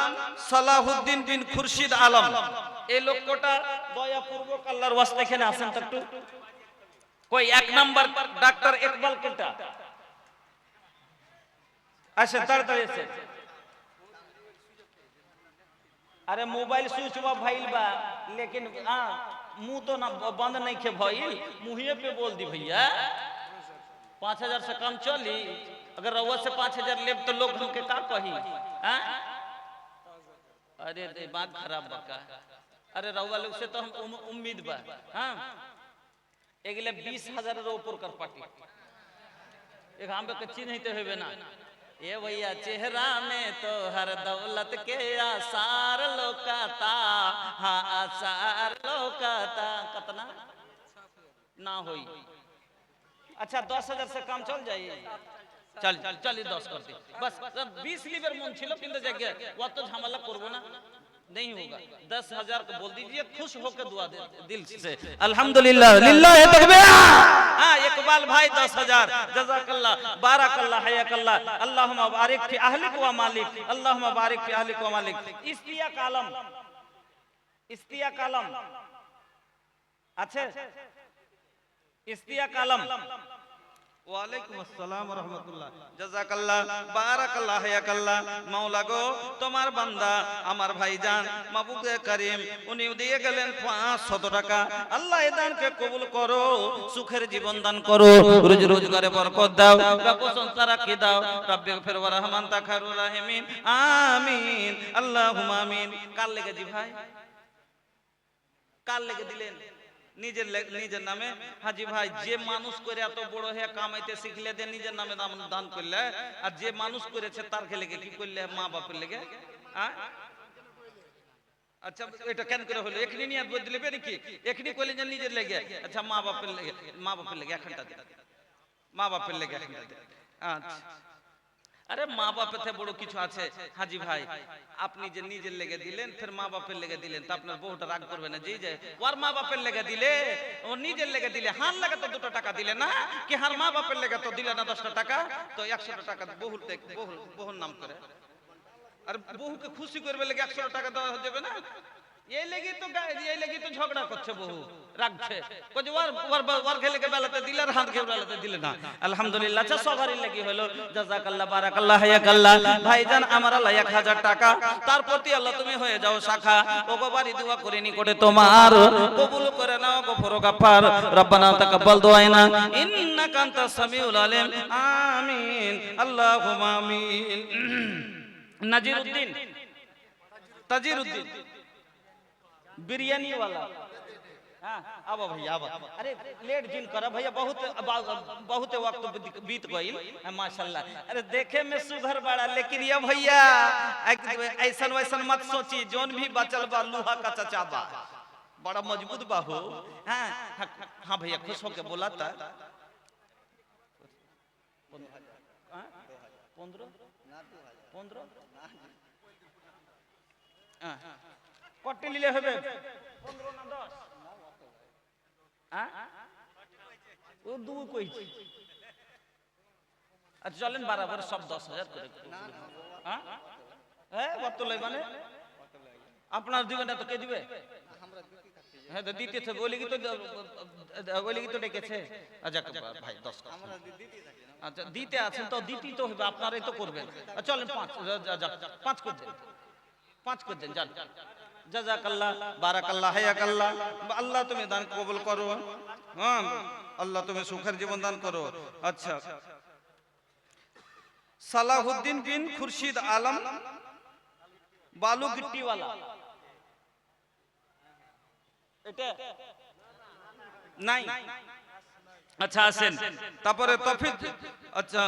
সালাহুদ্দিন বিন খুরশিদ আলম, এই লোকটা দয়াপূর্বক আল্লাহর ওয়াস্তে এখানে আসেন তো একটু। কই এক নাম্বার ডাক্তার ইকবাল কোনটা? আসেন তাড়াতাড়ি আসেন। अरे मोबाइल स्विच ऑफ भइल बा, लेकिन मुंह तो ना बंद नहीं खे भइल, मुंहिए पे बोल दी भैया 5000 से कम चली, अगर रउआ से 5000 लेब तो लोग हमके का कही, अरे दे बात खराब बा का, अरे रउआ लोग से तो हम उम्मीद बा, हां एगले 20000 रो ऊपर कर पाटी, एक हम के चिन्ह ही तो हेबे ना, ये भैया चेहरा में तो हर दौलत के आसार लोकाता, हाँ आसार लोकाता, कितना ना होई, अच्छा 10000 से कम चल जाइए, चल चलिए 10 कर दे बस, 20 लीवर मन छिलो किंतु जगह वो तो झमेला करबो ना, नहीं होगा, 10000 को बोल दीजिए, खुश होकर दुआ दे दिल से, अल्हम्दुलिल्लाह लिल्लाह तकबीर। हाँ इकबाल भाई 10000, जज़ाकल्लाह बारकल्लाह हयाकल्लाह, अल्लाहुम्मा बारिक फी अहलिक व मालिक, अल्लाहुम्मा बारिक फी अहलिक व मालिक। इस्तियाक आलम, इस्तियाक आलम, अच्छा इस्तियाक आलम, ওয়ালাইকুম আসসালাম ওয়া রাহমাতুল্লাহ, জাযাকাল্লাহ বারাকাল্লাহ হায়াকাল্লাহ। মাওলা গো তোমার বান্দা আমার ভাইজান মাবুদে করিম উনি দিয়ে গেলেন 500 টাকা, আল্লাহ এই দানকে কবুল করো, সুখের জীবন দান করো, রোজ রোজগারে বরকত দাও, রব্বু সংসারাকে দাও, রব্বে ফির ওয়া রহমান তা খায়রুর রাহিমিন, আমিন আল্লাহুম্মা আমিন। কার লেগে জি ভাই, কার লেগে দিলেন? নিজের নামে। হাজি ভাই যে মানুষ করে এত বড় হয়ে কামাইতে শিখলে দেন নিজের নামে দান করলে, আর যে মানুষ করেছে তার লেগে কি করলে? মা বাপের লেগে। আচ্ছা এটা কেন করে হলো? এখনি নিয়ে বদলে নাকি? এখনি করলে যে নিজের লেগে, আচ্ছা মা বাপের লেগে, মা বাপের লেগে এখনটা মা বাপের লেগে এখনটা। আচ্ছা আরে মা বাপের থেকে বড় কিছু আছে হাজি ভাই? আপনি যে নিজের লেগে দিলেন, ফের মা বাপের লেগে দিলেন, তা আপনার বউটা রাগ করবে না? যে ওর মা বাপের লেগে দিলে, ও নিজের লেগে দিলে, হার লেগে তো 2 টাকা দিলে না, কি হার মা বাপের লেগে তো দিলে না 10 টাকা, তো 100 টাকা বহুর নাম করে। আর বহুকে খুশি করবে লেগে 100 টাকা দেওয়া যাবে না? এই লেগে তো ঝগড়া করছে, বহু রাখছে, কইছে ওর খেলেকে বেলাতে দিলে আর হাত খেয়ে বেলাতে দিলে না। আলহামদুলিল্লাহ, আচ্ছা সবারই লাগি হলো। জাযাকাল্লাহ, বারাকাল্লাহ, হায়াকাল্লাহ। ভাইজান আমার আল্লাহ 1000 টাকা, তার প্রতি আল্লাহ তুমি হয়ে যাও শাখা। ও বাবারি দোয়া করে নি করে তোমার কবুল করে নাও গফুর গাফার। রব্বানা তাকাব্বাল দুআনা ইন্নাকা আনতাস সামিউল আলিম। আমিন, আল্লাহুম্মা আমিন। নাজিরউদ্দিন, তাজিরউদ্দিন बिरयानी वाला। हाँ, अब भैया अब अरे लेट जिन करा भैया, बहुत वक्त बीत गई माशाल्लाह। अरे देखे में सुघर बड़ा, लेकिन ये भैया ऐसन वैसन मत सोची, जोन भी बचल बा लोहा का चचा बा, बड़ा मजबूत बा हो। हाँ हाँ भैया, खुश होके बोला था 15 কটে নিলে হবে 15 না 10? ও দু কইছি। আচ্ছা চলেন বরাবর সব 10,000 করে। হ্যাঁ কত লই মানে আপনার দিবেন না তো কে দিবে? হ্যাঁ তো দিতে তো বলি কি তো ডেকেছে। আচ্ছা ভাই 10 আমরা দিতে থাকি। আচ্ছা দিতে আছেন তো দিতেই তো হবে, আপনারাই তো করবেন। চলেন 5 করে দেন, 5 করে দেন, যান। জাযাকাল্লাহ, বারাকাল্লাহ, হায়াকাল্লাহ। আল্লাহ তুমি দান কবুল করো। হ্যাঁ আল্লাহ তুমি সুখের জীবন দান করো। আচ্ছা, সালাহুদ্দিন বিন খুরশিদ আলম বালু গিট্টিওয়ালা, এটা নাই? আচ্ছা আসেন, তারপরে তফিক। আচ্ছা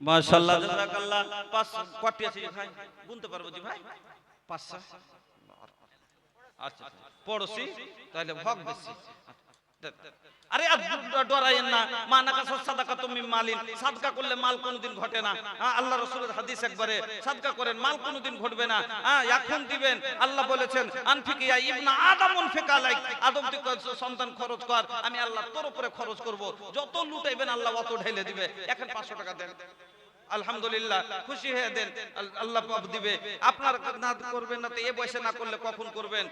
মাশাআল্লাহ, জাযাকাল্লাহ। 5 কটি আছে ভাই? গুনতে পারবো জি ভাই? 5টা। আচ্ছা পড়োশি তাহলে ভাগ বেশি। আরে ডরায়েন না, মানাকা সাদাকা তুমি মালিন, সাদকা করলে মাল কোনদিন ঘটে না। আল্লাহ রাসূলের হাদিস একবারে, সাদকা করেন মাল কোনদিন ঘটবে না। এখন দিবেন, আল্লাহ বলেছেন আনফিক ইয়া ইবনা আদম উনফিক আলাইক, আদম তুই সন্তান খরচ কর, আমি আল্লাহ তোর উপরে খরচ করব, যত লুটাইবেন আল্লাহ অত ঢেলে দিবে। এখন 500 টাকা দেন, আলহামদুলিল্লাহ, খুশি হয়ে দেন, আল্লাহ পাপ দিবে। আপনার না করবেন না তো এ বয়সে না করলে কখন করবেন?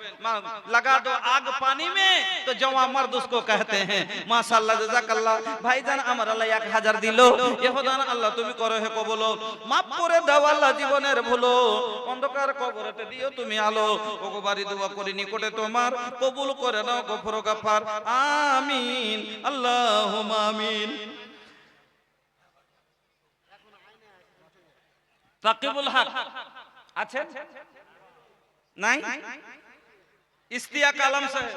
লাগা দো আগ পানি মে তো জওয়া মর্দ उसको कहते हैं। মাশাআল্লাহ, জাযাকাল্লাহ। ভাইজান আমার আল্লাহ 1000 দিল, ইহদান আল্লাহ তুমি করো হে কবুল, মাফ করে দাও আল্লাহ জীবনের ভুলো, অন্ধকার কবরেতে দিও তুমি আলো। ওগো বাড়ি দোয়া করি নিকটে তোমার, কবুল করে নাও গফুর গাফার। আমিন, আল্লাহুম্মা আমিন। তাকিবুল হক আছেন? নাই? इस्तियाक आलम साहब,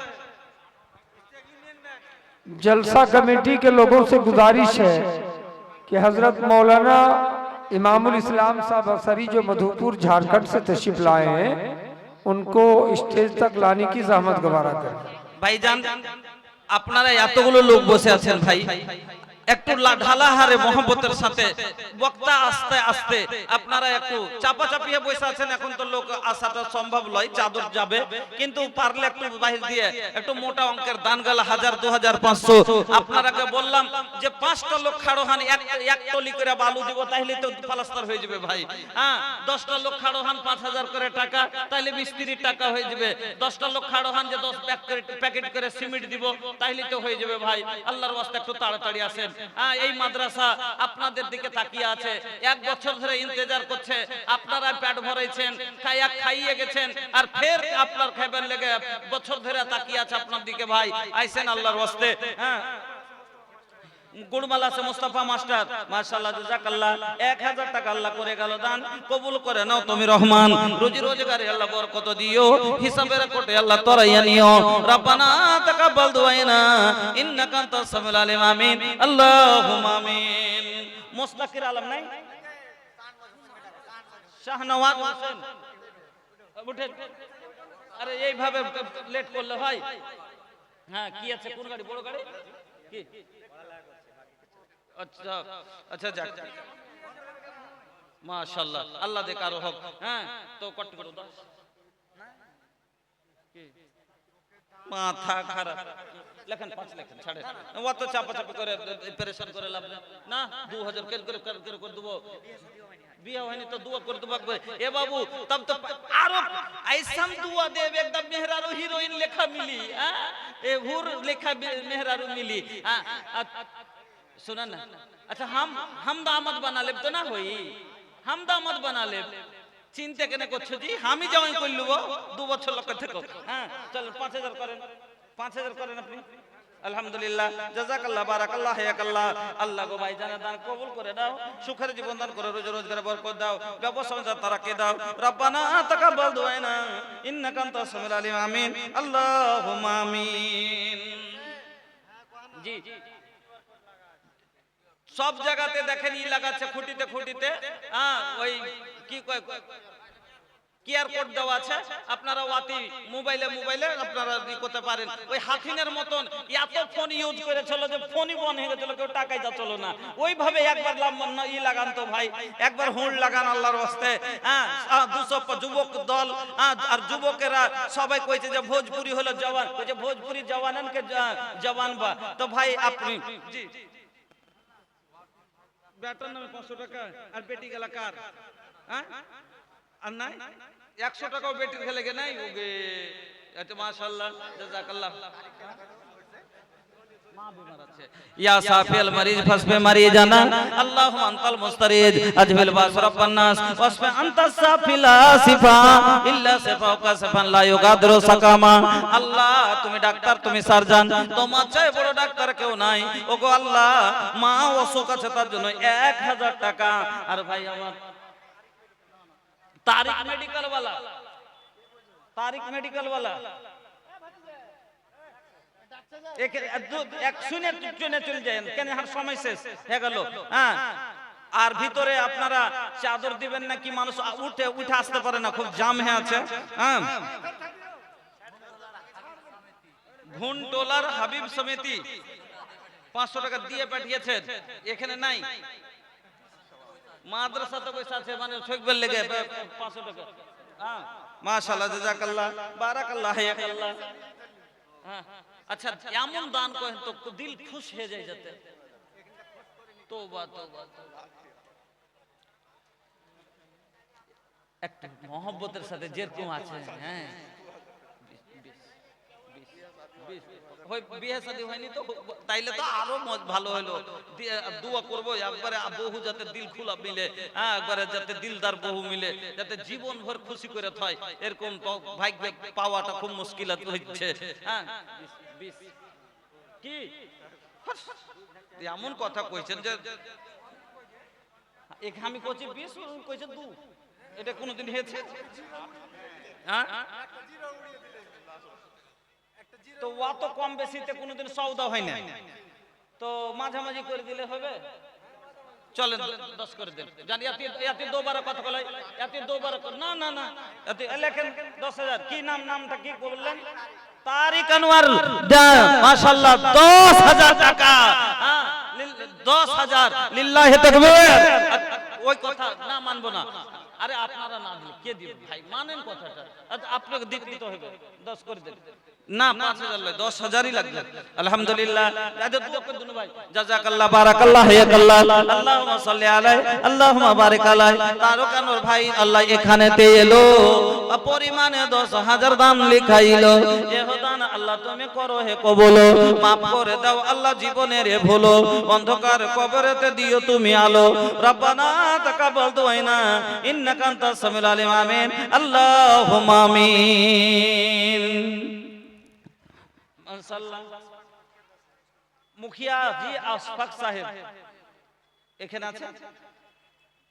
जलसा कमेटी के लोगों से गुजारिश है कि हजरत मौलाना इमामुल इस्लाम साहब असरी जो मधुपुर झारखंड से तशरीफ लाए हैं, उनको स्टेज तक लाने की जहमत गवारा करें। ভাইজান আপনারা এতগুলো লোক বসে আছেন ভাই, একটু ঢালাহারে মহব্বতের সাথে বক্তা আস্তে আস্তে, আপনারা একটু চাপা চাপিয়ে বসে আছেন, এখন তো লোক আসাটা সম্ভব নয়, চাদর যাবে, কিন্তু পারলে একটু বাহির দিয়ে একটু মোটা অঙ্কের দান গেল 1000, 2000, 500। আপনারাকে বললাম যে 5টা লোক খাড়ো হান, এক টলি করে বালু দিব, তাহলে তো প্লাস্টার হয়ে যাবে ভাই। হ্যাঁ 10টা লোক খাড়ো হান 5000 করে টাকা, তাহলে মিস্ত্রির টাকা হয়ে যাবে। 10টা লোক খাড়ো হান যে 10 প্যাকেট করে সিমেন্ট দিব, তাহলে তো হয়ে যাবে ভাই। আল্লাহর ওয়াস্তে একটু তাড়াতাড়ি আসেন। এই মাদ্রাসা আপনাদের দিকে তাকিয়ে আছে, 1 বছর ধরে ইন্তজার করছে, আপনারা পেট ভরাইছেন, খাইয়ে গেছেন, আর ফের আপনার খাইবার লেগে বছর ধরে তাকিয়ে আছে আপনার দিকে ভাই। আইসেন আল্লাহর ওয়াস্তে। হ্যাঁ গুড়মালা সে মুস্তাফা মাস্টার, মাশাআল্লাহ, জাযাকাল্লাহ। 1000 টাকা আল্লাহ করে গেল দান, কবুল করে নাও তুমি রহমান, রুজি রোজগারে আল্লাহ বরকত দিও, হিসাবের কোটে আল্লাহ তরাইয়া নিও। রব্বানা তাকাব্বাল দুআনা ইন্নাকা আনতাস সামিউল আলিম। আমিন, আল্লাহুম্মা আমিন। মুস্তাকির আলম নাই? শাহনওয়াজ হোসেন উঠে। আরে এইভাবে লেট করলে ভাই, হ্যাঁ কি আছে, কোন গাড়ি, বড় গাড়ি কি? আচ্ছা আচ্ছা যাক, মাশাআল্লাহ, আল্লাহ দে কারো হোক। হ্যাঁ তো কট করে দাও, মাথা খারাপ, লেখেন 5 লেখেন, ছাড়ে অত চাপাচাপি করে প্রেশান করে লাভ নেই না। 2000 করে দেবো, বিয়ে হয়নি তো দুয়া করে দেবো এ বাবু। তব তো আরো আইসাম দুয়া দেব, একদম মেহরারু হিরোইন লেখা মিলি, এ হুর লেখা মেহরারু মিলি। শোনা না, আচ্ছা হাম দামাদ বানা লেব তো না হই, হাম দামাদ বানা লেব, চিন্তা কেন করছো জি? আমি জয়েন করে লুবো 2 বছর লক্ষ্য থেকো। হ্যাঁ চল 5000 করেন, 5000 করেন আপনি। আলহামদুলিল্লাহ, জাযাকাল্লাহ, বারাকাল্লাহ, হায়াকাল্লাহ। আল্লাহ গো ভাই জানা দান কবুল করে দাও, সুখের জীবন দান করে, রোজি রোজগারে বরকত দাও, ব্যবসা বাণিজ্যে তারাক্কি দাও। রব্বানা তাকাব্বাল দুআনা ইন্নাকা আনতাস সামিউল আলিম। আমিন, আল্লাহুম্মা আমিন। জি সব জায়গাতে দেখেন ই লাগাচ্ছে, খুঁটিতে খুঁটিতে, ওই কি কয় কিআর কোড দেওয়া আছে, আপনারা ওয়াতি মোবাইলে আপনারা ই করতে পারেন। ওই হাতিনের মতন এত ফোন ইউজ করেছিল যে ফোনই বন্ধ হয়ে গেছিল, কেউ টাকাই যাচ্ছিল না। ওইভাবে একবার ই লাগান তো ভাই, একবার হুঁড় লাগান আল্লাহর ওয়াস্তে। 200 যুবক দল আর যুবকেরা সবাই কইছে যে ভোজপুরি হলো জওয়ান, কইছে ভোজপুরি জওয়ানকে জওয়ান বা। তো ভাই আপনি জি বেটার নামে 500 টাকা, আর বেটি গেলা কার? আর নাই 100 টাকাও বেটির খেলে গে নাই ওগে। আচ্ছা মাশাআল্লাহ, জাযাকাল্লাহ। মা বিমার আছে, ইয়া সাফিল মরিজ ফাসফে মারি জানা, আল্লাহুম্মা আনতাল মুস্তারিদ আজবিল বাস রাব্বান নাস ওয়াসফে আনতাস সাফিল আসিফা ইল্লা সিফাকা সিফান লা ইউগাদিরু সাকামা। আল্লাহ তুমি ডাক্তার, তুমি সার্জন, তোমার চেয়ে বড় ডাক্তার কেউ নাই। ওগো আল্লাহ, মা অসুখ আছে তার জন্য 1000 টাকা। আর ভাই আমার तारिक मेडिकल वाला एक सुने चुने चल जाए কেন হার সময় শেষ হয়ে গেল। হ্যাঁ আর ভিতরে আপনারা চাদর দিবেন না কি, মানুষ উঠে আসতে পারে না, খুব জাম হয়ে আছে। হ্যাঁ ঘুনটোলার হাবিব সমিতি 500 টাকা দিয়ে পাঠিয়েছেন, এখানে নাই। মাদ্রাসাতে বসে আছে, মানে ঠকবেল লেগে 500 টাকা। হ্যাঁ মাশাআল্লাহ, জাযাকাল্লাহ, বারাকাল্লাহ, হায়াকাল্লাহ। হ্যাঁ আচ্ছা এমন দান করেন তো দিল খুশ হয়ে যায় যাতে। তওবা তওবা, একটা মহব্বতের সাথে যেরকম আছে। হ্যাঁ বিয়ে শাদী হয়নি তো তাইলে তো আরো ভালো হলো। দোয়া করবো একবারে বহু যাতে দিল খোলা মিলে, একবারে যাতে দিলদার বহু মিলে, যাতে জীবন ভর খুশি করে থয়। এরকম ভাগ্য পাওয়াটা খুব মুশকিল হচ্ছে। হ্যাঁ কি এমন কথা কইছেন যে আমি কইছি 20 কইছে 2, এটা কোনোদিন হয়েছে? হ্যাঁ তো অত কম বেশিতে কোনোদিন সওদা হয় না, তো মাঝামাঝি করে দিলে হবে। চলেন 10 করে দেন, জানি এতে 2 বার কথা বলাই, এতে 2 বার না না না, এতে লেখেন 10,000। কি নামটা কি বললেন? তারিক আনোয়ার, মাশাআল্লাহ 10,000 টাকা। 10,000 লিল্লাহি তাকবীর। ওই কথা না মানবো না। আরে আপনারা না দিলে কে দিবে ভাই, মানেন কথাটা। আপনাকে দিতে হবে, 10 করে দেন না, 5,000 লাগে, 10,000ই লাগবে। আলহামদুলিল্লাহ, ভাই জাযাকাল্লাহ, বারাকাল্লাহ, হায়াকাল্লাহ। আল্লাহুম্মা সাল্লি আলাইহি, আল্লাহুম্মা বারিক আলাইহি। তারকানুর ভাই আল্লাহ এখানেতে এলো, পরিমাণে 10,000 দাম লিখাইলো। এহ দান আল্লাহ তুমি করো হে কবুল, মাফ করে দাও আল্লাহ জীবনের এ ভুল, অন্ধকার কবরেতে দিও তুমি আলো। রব্বানা তাকাব্বাল দুআনা ইন্নাকা আনতাস সামিউল আলিম। আমিন, আল্লাহুম্মা আমিন। মুখিয়া জি আশফাক সাহেব এখানে আছে?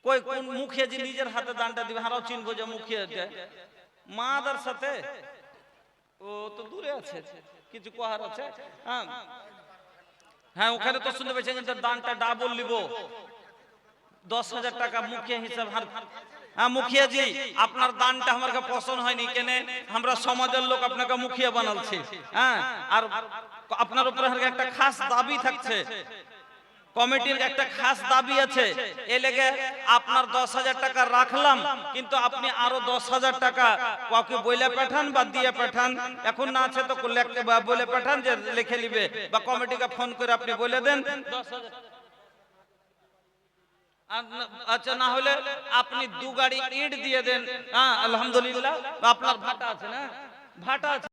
কোন মুখিয়া জি নিজের হাতে দানটা দিবে, হারাও চিনবো যে মুখিয়া মাদার সাথে। ও তো দূরে আছে, কিছু কোহার আছে। হ্যাঁ ওখানে তো শুনতে পেয়েছেন দানটা ডাবল নিব, 10,000 টাকা মুখিয়া হিসাব। হ্যাঁ মুখিয়া জি, আপনার দানটা আমাকে পছন্দ হয়নি কেনে, আমরা সমাজের লোক আপনাকে মুখিয়া বানালছি। হ্যাঁ, আর আপনার উপরে একটা খাস দাবি থাকছে, কমিটির একটা খাস দাবি আছে, এ লেগে আপনার 10,000 টাকা রাখলাম, কিন্তু আপনি আরো 10,000 টাকা কাউকে বলে পাঠান বা দিয়ে পাঠান, এখন না আছে তো বলে পাঠান যে লিখে নিবে, বা কমিটিকে ফোন করে আপনি বলে দেন 10,000। আচ্ছা, না হলে আপনি 2 গাড়ি ইট দিয়ে দেন। হ্যাঁ আলহামদুলিল্লাহ, আপনার ভাটা আছে না, ভাটা আছে।